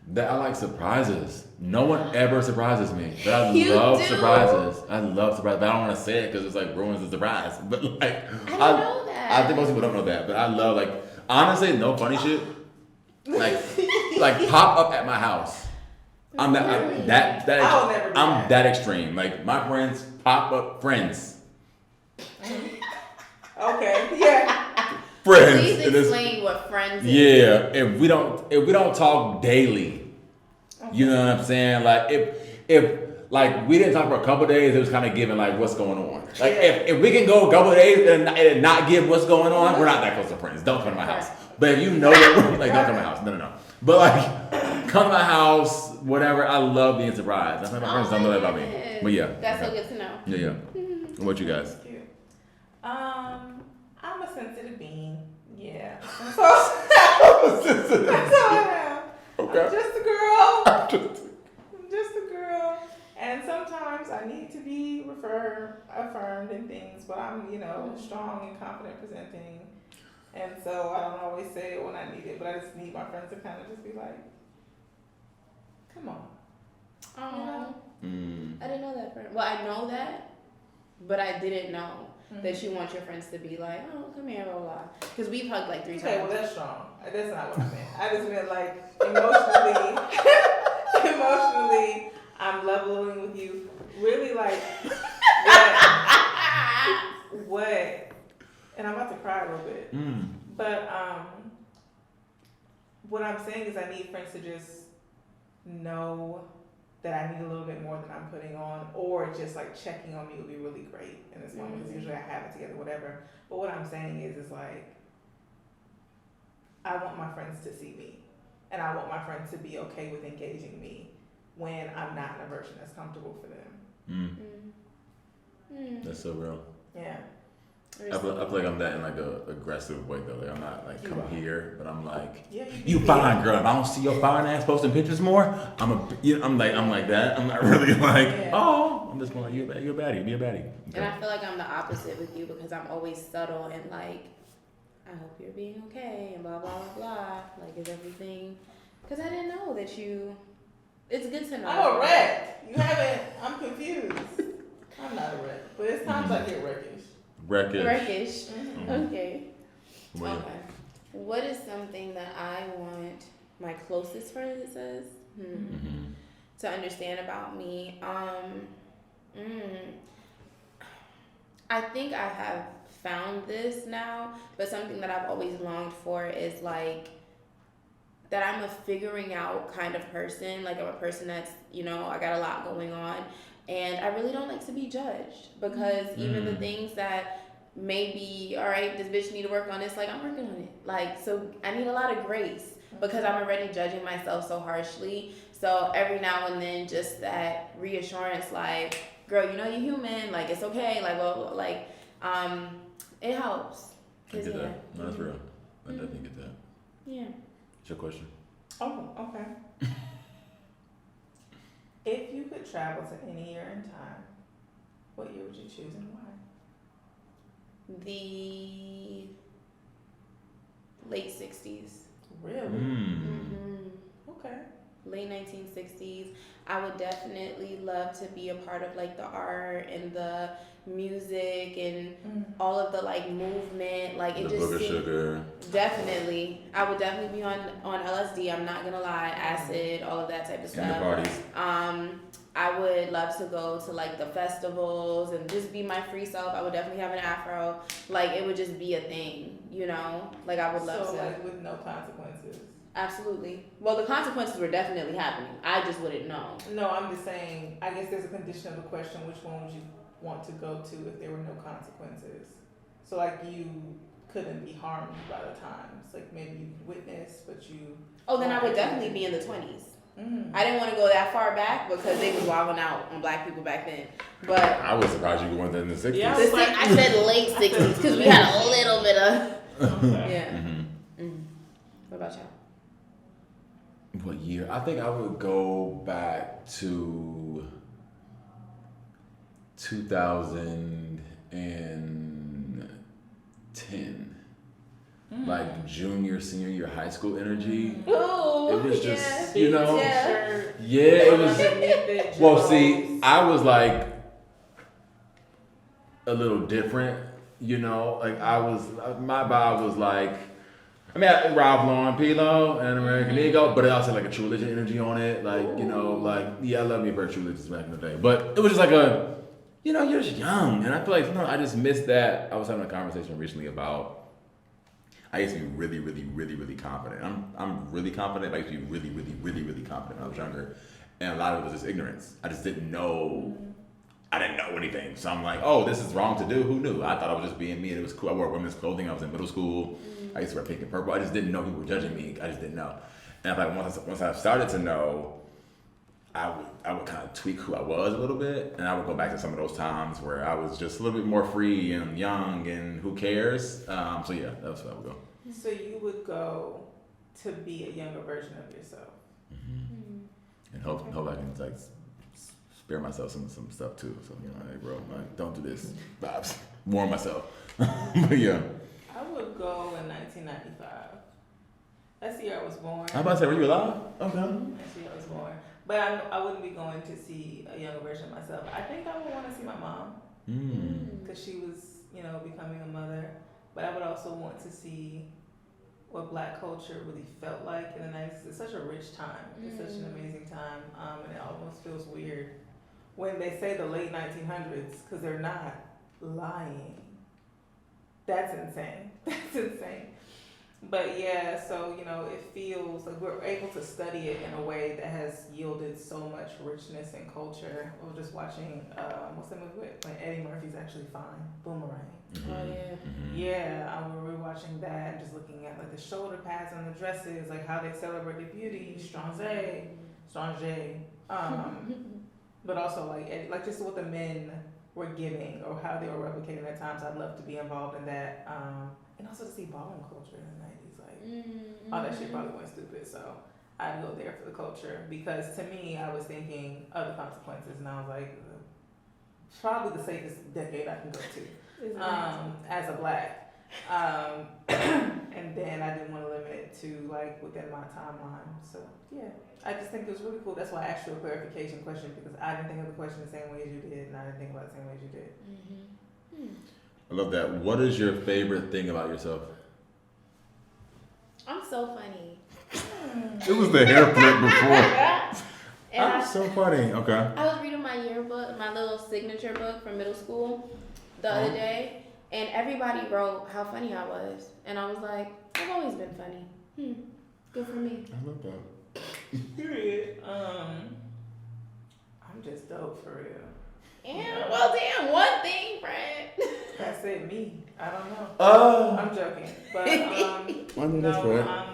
That I like surprises. No one ever surprises me, but I You love do? surprises. I love surprises, but I don't want to say it because it's like ruins the surprise. But like, I don't know that. I think most people don't know that, but I love like honestly, no funny shit. Like pop up at my house. I'm that I will never do I'm that. that extreme. Like my friends pop up friends. Okay. Yeah. Friends. Please It is- explain what friends is. Yeah, if we don't talk daily, you know what I'm saying? Like if like we didn't talk for a couple of days. It was kind of giving like what's going on. Like if we can go a couple of days and not give what's going on, we're not that close to friends. Don't come to my house. But if you know that, like don't come to my house. No. But like come to my house, whatever. I love being surprised. I think my friends don't know that about me. But yeah, that's so good to know. Yeah. What about you guys? Cute. I'm a sensitive being. Yeah. That's all I am. Okay. I'm just a girl. I'm just a girl. And sometimes I need to be affirmed in things, but I'm, strong and confident presenting. And so I don't always say it when I need it, but I just need my friends to kind of just be like, come on. Oh, I didn't know that. Well, I know that, but I didn't know that you want your friends to be like, oh, come here, blah, blah. Because we've hugged like 3 times. Okay, well, that's strong. That's not what I meant. I just meant like emotionally, I'm leveling with you. Really, like, what? And I'm about to cry a little bit. But what I'm saying is I need friends to just know that I need a little bit more than I'm putting on, or just like checking on me would be really great in this moment, because usually I have it together, whatever. But what I'm saying is like, I want my friends to see me, and I want my friends to be okay with engaging me when I'm not in a version that's comfortable for them. That's so real. Yeah. I feel like I'm that in like a aggressive way though. Like I'm not like come here, but I'm like, Yeah, you fine girl. If I don't see your fine ass posting pictures more, I'm like that. I'm not really like, I'm just more like you're a baddie, be a baddie. Okay. And I feel like I'm the opposite with you, because I'm always subtle and like, I hope you're being okay and blah blah blah blah. Like, is everything? Because I didn't know that you. It's good to know. I'm a wreck. You haven't. I'm confused. I'm not a wreck, but it's times I get wreckish. Wreckish. Mm-hmm. Okay. Well, Okay. What is something that I want my closest friends to understand about me? I think I have found this now, but something that I've always longed for is like that I'm a figuring out kind of person. Like I'm a person that's, I got a lot going on. And I really don't like to be judged, because even the things that maybe, all right, this bitch need to work on this, like I'm working on it. Like, so I need a lot of grace, because I'm already judging myself so harshly. So every now and then, just that reassurance, like, girl, you're human, like it's okay, like, well, like, it helps. I get that. No, that's real. I definitely get that. Yeah. What's your question? Oh, okay. If you could travel to any year in time, what year would you choose and why? The late 60s. Really? Okay. Late 1960s. I would definitely love to be a part of like the art and the music and all of the like movement. Like it the just Booger Sugar. Definitely. I would definitely be on LSD, I'm not gonna lie, acid, all of that type of stuff. And the parties. I would love to go to like the festivals and just be my free self. I would definitely have an afro. Like it would just be a thing, Like I would love to. So like with no consequences. Absolutely. Well, the consequences were definitely happening. I just wouldn't know. No, I'm just saying, I guess there's a condition of the question, which one would you want to go to if there were no consequences? So like you couldn't be harmed by the times. Like maybe you could witness, but you... Oh, then I would definitely be in the 20s. I didn't want to go that far back because they was wilding out on black people back then. But I was surprised you went in the 60s. Yeah, I said late 60s because we had a little bit of... Yeah. What about y'all? What year? I think I would go back to 2010. Like junior, senior year high school energy. Ooh, it was just, yeah. it was. Well, see, I was like a little different, Like I was, my vibe was like, Ralph Lauren Pilo and American Eagle, but it also had like a True Religion energy on it. Like, I love me a very True Religion back in the day. But it was just like you're just young. And I feel like, I just missed that. I was having a conversation recently about, I used to be really, really, really, really confident. I'm really confident, but I used to be really, really, really, really confident when I was younger. And a lot of it was just ignorance. I just didn't know. I didn't know anything. So I'm like, oh, this is wrong to do. Who knew? I thought I was just being me and it was cool. I wore women's clothing. I was in middle school. I used to wear pink and purple. I just didn't know people were judging me. I just didn't know. And like once I started to know, I would kind of tweak who I was a little bit. And I would go back to some of those times where I was just a little bit more free and young and who cares. So yeah, that's where I would go. So you would go to be a younger version of yourself. And hope I can like spare myself some stuff too. So you know, hey bro, like, don't do this. Vibes. Warn myself. But yeah. I would go in 1995. That's the year I was born. I'm about to say, were you alive? Okay. That's the year I was born. But I wouldn't be going to see a younger version of myself. I think I would want to see my mom because she was, you know, becoming a mother. But I would also want to see what Black culture really felt like in the 90s. It's such a rich time. It's such an amazing time. And it almost feels weird when they say the late 1900s because they're not lying. That's insane. That's insane. But yeah, so, you know, it feels like we're able to study it in a way that has yielded so much richness and culture. I was just watching, what's the movie when Eddie Murphy's actually fine? Boomerang. Oh, yeah. Yeah, I was rewatching that and just looking at like the shoulder pads on the dresses, like how they celebrated beauty, strange. But also like just what the men were giving or how they were replicating at times. I'd love to be involved in that. And also to see ballroom culture in the 90s. Like, all that shit probably went stupid. So I'd go there for the culture because to me, I was thinking of the consequences and I was like, it's probably the safest decade I can go to as a Black. And then I didn't want to limit it to like within my timeline. So yeah, I just think it was really cool. That's why I asked you a clarification question because I didn't think of the question the same way as you did, and I didn't think about it the same way as you did. I love that. What is your favorite thing about yourself? I'm so funny. It was the hair flip before. And I'm so funny. Okay. I was reading my yearbook, my little signature book from middle school the other day, and everybody wrote how funny I was. And I was like, I've always been funny. Good for me. I love that. Period. I'm just dope for real. Yeah, well, damn, one thing, friend. That's it, me. I don't know. Oh. I'm joking, but I'm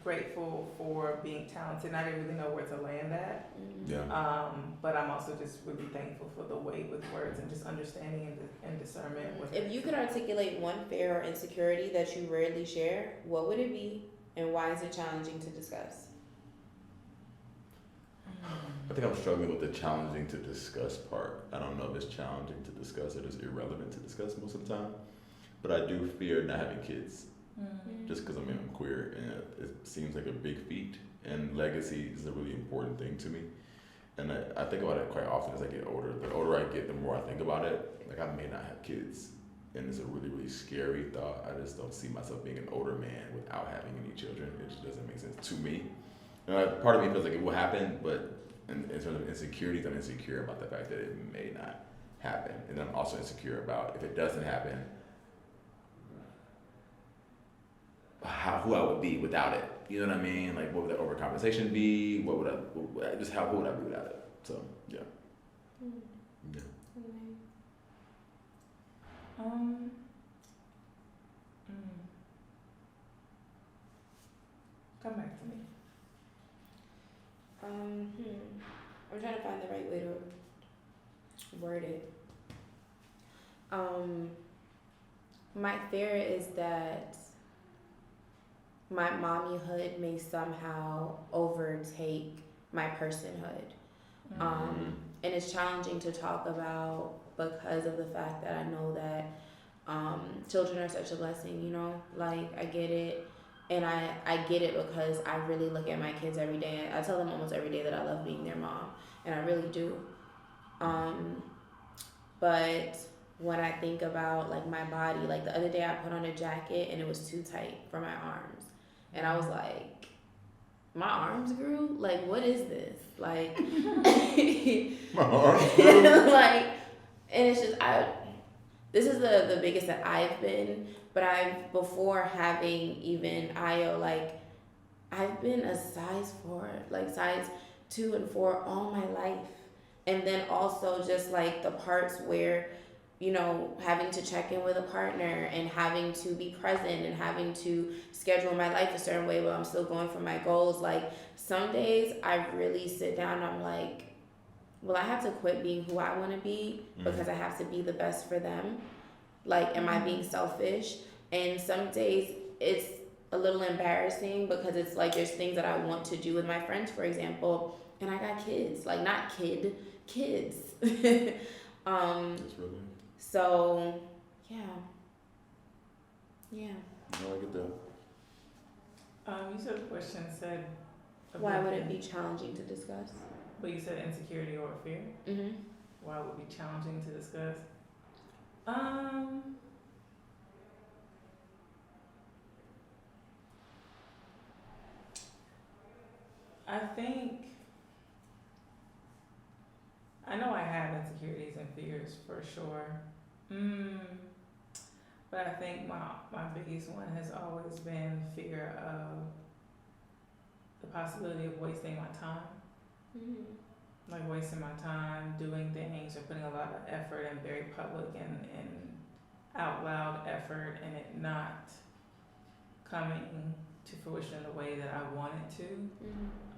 grateful for being talented. I didn't really know where to land at. Yeah. But I'm also just really thankful for the weight with words and just understanding and discernment. With If you could articulate one fear or insecurity that you rarely share, what would it be, and why is it challenging to discuss? I think I'm struggling with the challenging to discuss part. I don't know if it's challenging to discuss or just irrelevant to discuss most of the time. But I do fear not having kids. Just because I'm queer and it seems like a big feat. And legacy is a really important thing to me. And I think about it quite often as I get older. The older I get, the more I think about it. Like I may not have kids. And it's a really, really scary thought. I just don't see myself being an older man without having any children. It just doesn't make sense to me. And part of me feels like it will happen, but in terms of insecurities, I'm insecure about the fact that it may not happen. And I'm also insecure about if it doesn't happen, who I would be without it. You know what I mean? Like, what would that overcompensation be? Who would I be without it? So, yeah. Yeah. Come back to me. I'm trying to find the right way to word it. My fear is that my mommyhood may somehow overtake my personhood. And it's challenging to talk about because of the fact that I know that children are such a blessing, you know? Like, I get it. And I get it because I really look at my kids every day. I tell them almost every day that I love being their mom. And I really do. But when I think about, like, my body, like, the other day I put on a jacket and it was too tight for my arms. And I was like, my arms grew? Like, what is this? Like, my arms grew? like, and it's just, this is the biggest that I've been. But before having even IO, like, I've been a size 4, like size to and for all my life. And then also just like the parts where, you know, having to check in with a partner and having to be present and having to schedule my life a certain way while I'm still going for my goals. Like some days I really sit down and I'm like, well, I have to quit being who I want to be because I have to be the best for them. Like, am I being selfish? And some days it's a little embarrassing because it's like there's things that I want to do with my friends, for example, and I got kids, like not kids. That's really. So yeah. No, I get that. You said the question said. Why would it be challenging to discuss? But you said insecurity or fear. Mm-hmm. Why would it be challenging to discuss? I think I know I have insecurities and fears for sure. But I think my biggest one has always been fear of the possibility of wasting my time. Like wasting my time doing things or putting a lot of effort and very public and out loud effort and it not coming to fruition in the way that I want it to.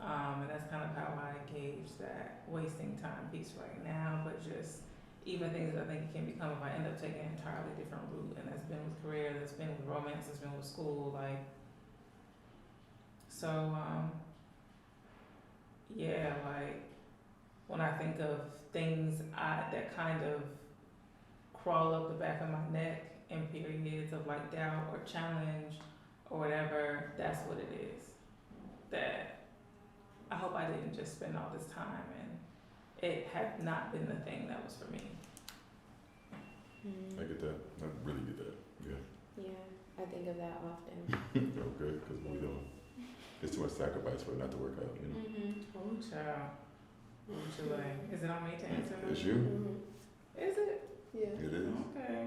And that's kind of how I gauge that wasting time piece right now, but just even things that I think it can become if I end up taking an entirely different route, and that's been with career, that's been with romance, that's been with school, like, so, yeah, like, when I think of things that kind of crawl up the back of my neck in periods of like doubt or challenge or whatever, that's what it is. That I hope I didn't just spend all this time and it had not been the thing that was for me. I get that. I really get that. Yeah. Yeah, I think of that often. Okay, because we don't. It's too much sacrifice for it not to work out, you know. Oh, child. Ooh, Chile. Is it on me to answer that? It's you. Is it? Yeah. It is. Okay.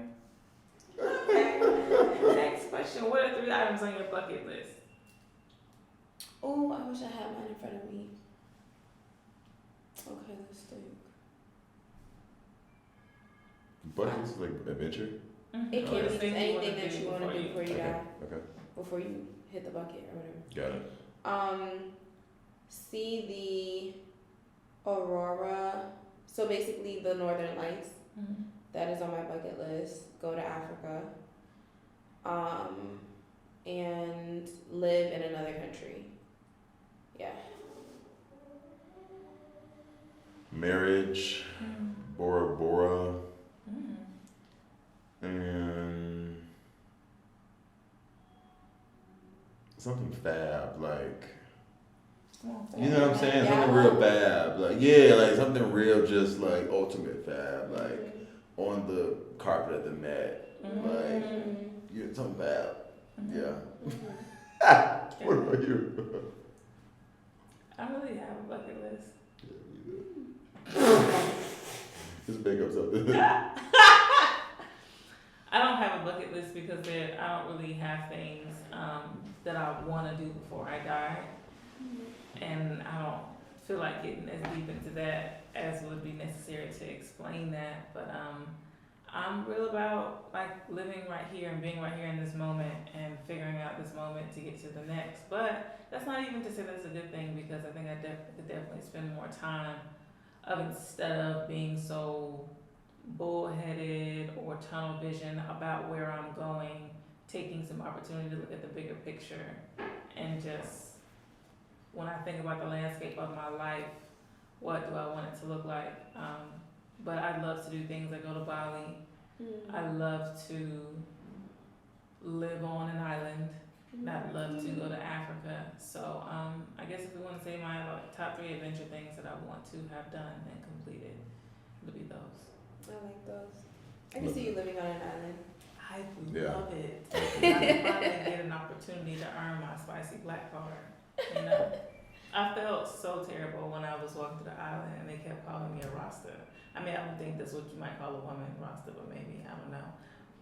Next question. What are 3 items on your bucket list? Oh, I wish I had mine in front of me. Okay, let's think. Bucket list is like adventure. It can Oh, be yeah. just anything that you want to do before you Okay. die, Okay. before you hit the bucket or whatever. Got it. See the aurora. So basically, the northern lights. That is on my bucket list. Go to Africa. And live in another country. Yeah. Marriage, Bora Bora, and something fab, like, you know what I'm saying? Something real fab, like, yeah, like something real, just like ultimate fab, like on the carpet at the Met, like, yeah, something fab, yeah. What about you? I really have a bucket list. Just make up something. I don't have a bucket list because I don't really have things that I want to do before I die. And I don't feel like getting as deep into that as would be necessary to explain that. But I'm real about like living right here and being right here in this moment and figuring out this moment to get to the next. But that's not even to say that's a good thing, because I think I could definitely spend more time instead of being so bullheaded or tunnel vision about where I'm going, taking some opportunity to look at the bigger picture and just, when I think about the landscape of my life, what do I want it to look like? But I'd love to do things like go to Bali. I love to live on an island. I'd love to go to Africa. So I guess if we want to say my top 3 adventure things that I want to have done and completed, it would be those. I like those. I can see you living on an island. I love it. I finally get an opportunity to earn my spicy black card. You know, I felt so terrible when I was walking to the island and they kept calling me a Rasta. I mean, I don't think that's what you might call a woman, Rasta, but maybe, I don't know.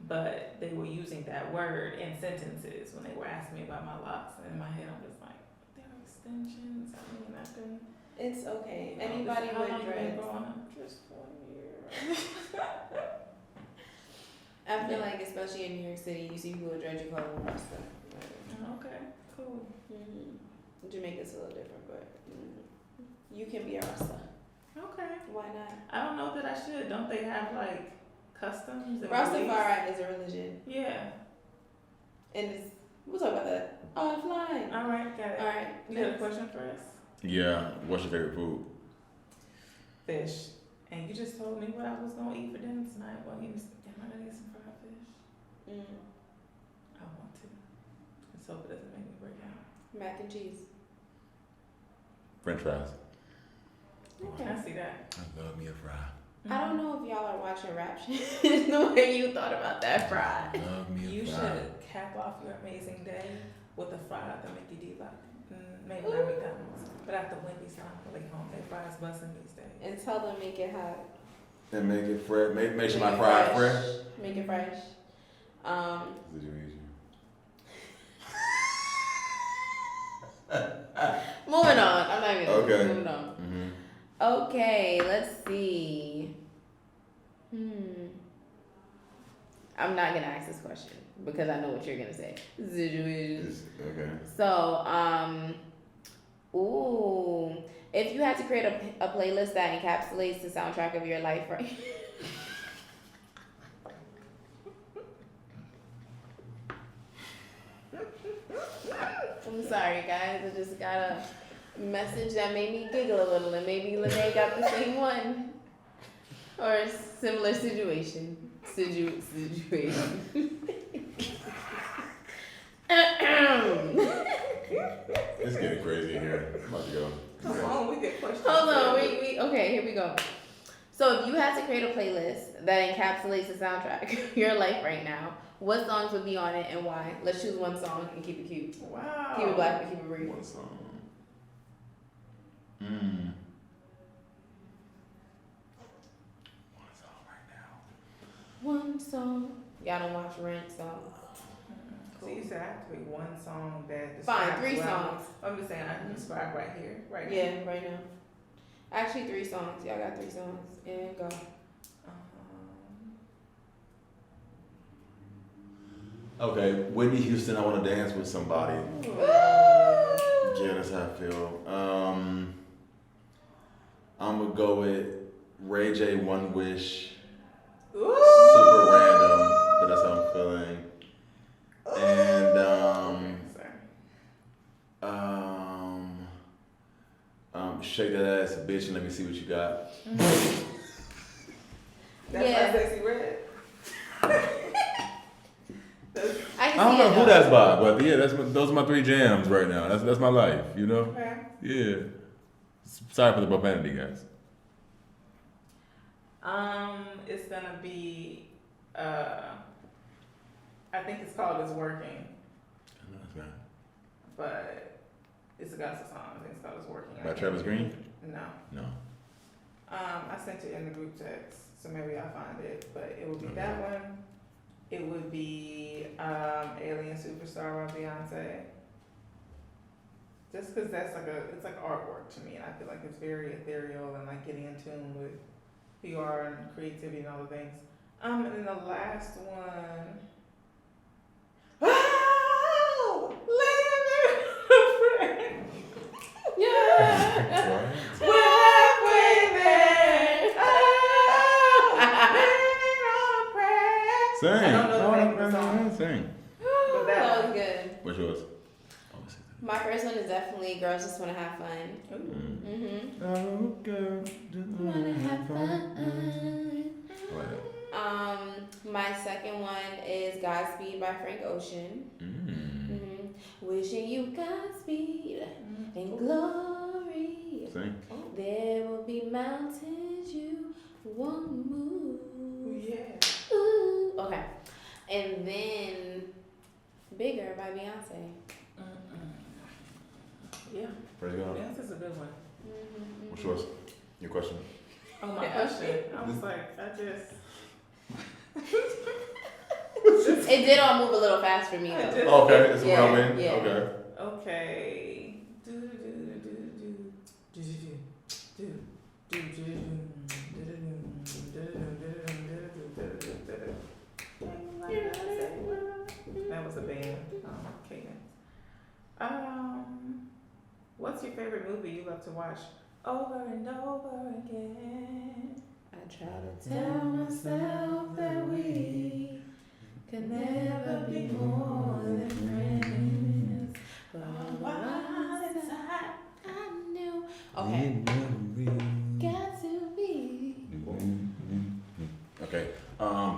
But they were using that word in sentences when they were asking me about my locks. And in my head, I'm just like, they're extensions. I mean, I've been It's okay. Anybody How long with you been dreads. growing up? Just 1 year. I feel like, especially in New York City, you see people with dreads, you call them Rasta. Okay, cool. Mm-hmm. Jamaica's a little different, but you can be a Rasta. Okay. Why not? I don't know that I should. Don't they have like customs? And beliefs? Rastafari is a religion. Yeah. And we'll talk about that offline. All right, got it. All right. You got a question for us? Yeah. What's your favorite food? Fish. And you just told me what I was gonna eat for dinner tonight. Well, am I gonna get some fried fish? I want to. Let's hope it doesn't make me break out. Mac and cheese. French fries. Okay. I see that. I love me a fry. I don't know if y'all are watching rap shit the way you thought about that fry. Love me a You fry. should cap off your amazing day with a fry at the Mickey D Lock. Maybe not McDonald's, but at the Wendy's not really home. Their fries busting these days. And tell them make it hot. And make it fresh. Make sure my it fry fresh. Make it fresh. Did you eat Moving on. I'm not even Okay. moving on. Okay, let's see. I'm not gonna ask this question because I know what you're gonna say. Situations. Okay. So, if you had to create a playlist that encapsulates the soundtrack of your life, right? I'm sorry, guys. I just got a message that made me giggle a little, and maybe Lene got the same one or a similar situation. Situation. It's getting crazy in here. I'm about to go. Come on, we get questions. Hold on, we okay, here we go. So if you had to create a playlist that encapsulates the soundtrack of your life right now, what songs would be on it and why? Let's choose one song and keep it cute. Wow. Keep it black, but keep it brief. One song. One song right now. One song. Y'all don't watch Rent, so. So you said I have to pick one song that Fine, describes 3 what songs. I'm just saying I can describe right here, right now. Yeah, right now. Actually, 3 songs. Y'all got 3 songs. And go. Okay, Whitney Houston, I Want to Dance with Somebody. Yeah, that's how I feel. I'm going to go with Ray J, One Wish. Ooh. Super random, but that's how I'm feeling. And, shake that ass, bitch, and let me see what you got. That's Yeah. by Sexy Red. I can I don't see know it, who though. that's by, but yeah, those are my 3 jams right now. That's my life, you know? Okay. Yeah. Sorry for the profanity, guys. It's gonna be I think it's called It's Working, I know that's right. but it's a gospel song. I think it's called It's Working. By Travis Green? No. No. I sent it in the group text, so maybe I'll find it. But it would be that one. It would be Alien Superstar by Beyonce. Just because it's like artwork to me, and I feel like it's very ethereal and like getting in tune with who you are and creativity and all the things. And then the last one. Oh, living. Yeah. We're halfway there. Oh, Sing. I don't know the name of the song. Sing. But That was good. What's yours? My first one is definitely Girls Just Wanna Have Fun. Oh, girl. Wanna have fun. I like that. My second one is Godspeed by Frank Ocean. Wishing you Godspeed and glory. Sing. There will be mountains you won't move. Yeah. Ooh. Okay. And then Bigger by Beyonce. Yeah. Praise God. This is a good one. What's yours? Your question? Oh, my question. I was like, I just. It did all move a little fast for me I though. just- Okay, that's Yeah, what I mean. yeah. Okay. Okay. Do. That was a band cadence. What's your favorite movie you love to watch over and over again? I try to tell myself that we could never be more than friends. But all inside, I knew. Okay. Got to be. Okay.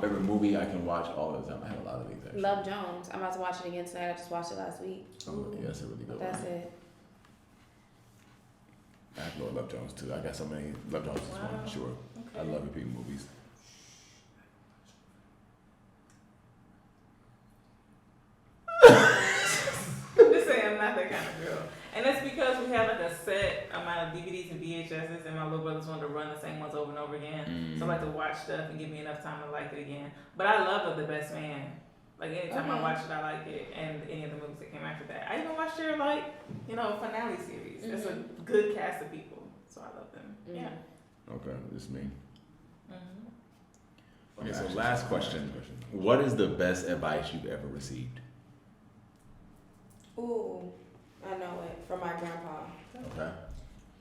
Favorite movie I can watch all the time. I have a lot of these actually. Love Jones. I'm about to watch it again tonight. I just watched it last week. Oh, yeah, that's a really good That's one. it. I have Love Jones too. I got so many Love Jones is one, sure. Okay. I love repeating movies. I'm just saying, I'm not that kind of girl. And that's because we have like a set amount of DVDs and VHSs, and my little brothers wanted to run the same ones over and over again. So I like to watch stuff and give me enough time to like it again. But I love The Best Man. Like anytime I watch it, I like it, and any of the movies that came after that. I even watched their finale series. It's a good cast of people, so I love them. Yeah. Okay, this me. Mm-hmm. Okay, so last question. What is the best advice you've ever received? Ooh, I know it. From my grandpa. Okay.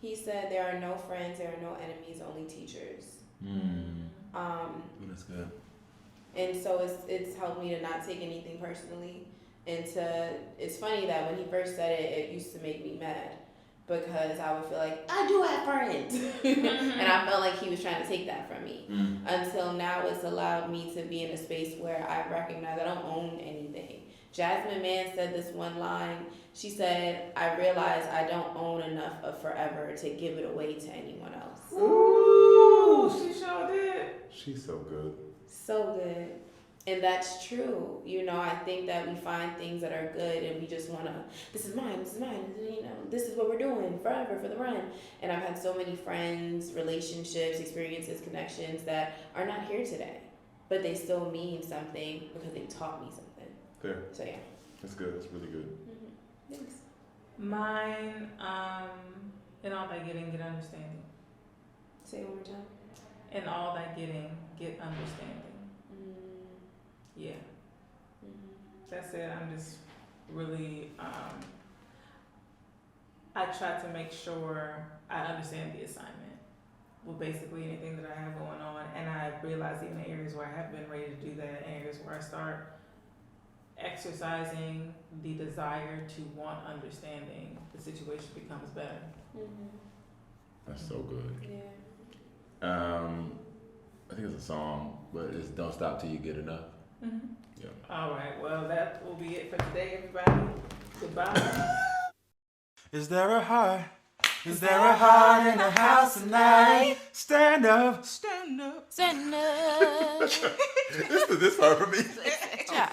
He said there are no friends, there are no enemies, only teachers. That's good. And so it's helped me to not take anything personally. It's funny that when he first said it, it used to make me mad because I would feel like, I do have friends. And I felt like he was trying to take that from me. Until now it's allowed me to be in a space where I recognize I don't own anything. Jasmine Mann said this one line. She said, I realize I don't own enough of forever to give it away to anyone else. Ooh, she sure did. She's so good. So good. And that's true. I think that we find things that are good and we just want to, this is mine, this is what we're doing forever for the run. And I've had so many friends, relationships, experiences, connections that are not here today, but they still mean something because they taught me something. Fair. So yeah. That's good. That's really good. Thanks. Mine, in all that getting, get understanding. Say it one more time. In all that getting, get understanding. Yeah. That's it. I'm just really, I try to make sure I understand the assignment with basically anything that I have going on. And I realize even in areas where I have been ready to do that, areas where I start exercising the desire to want understanding, the situation becomes better. That's so good. Yeah. I think it's a song, but it's Don't Stop Till You Get Enough. Yeah. All right. Well, that will be it for today, everybody. Goodbye. Is there a heart? Is there a heart in the house tonight? Stand up. Stand up. Stand up. This part for me. Ciao.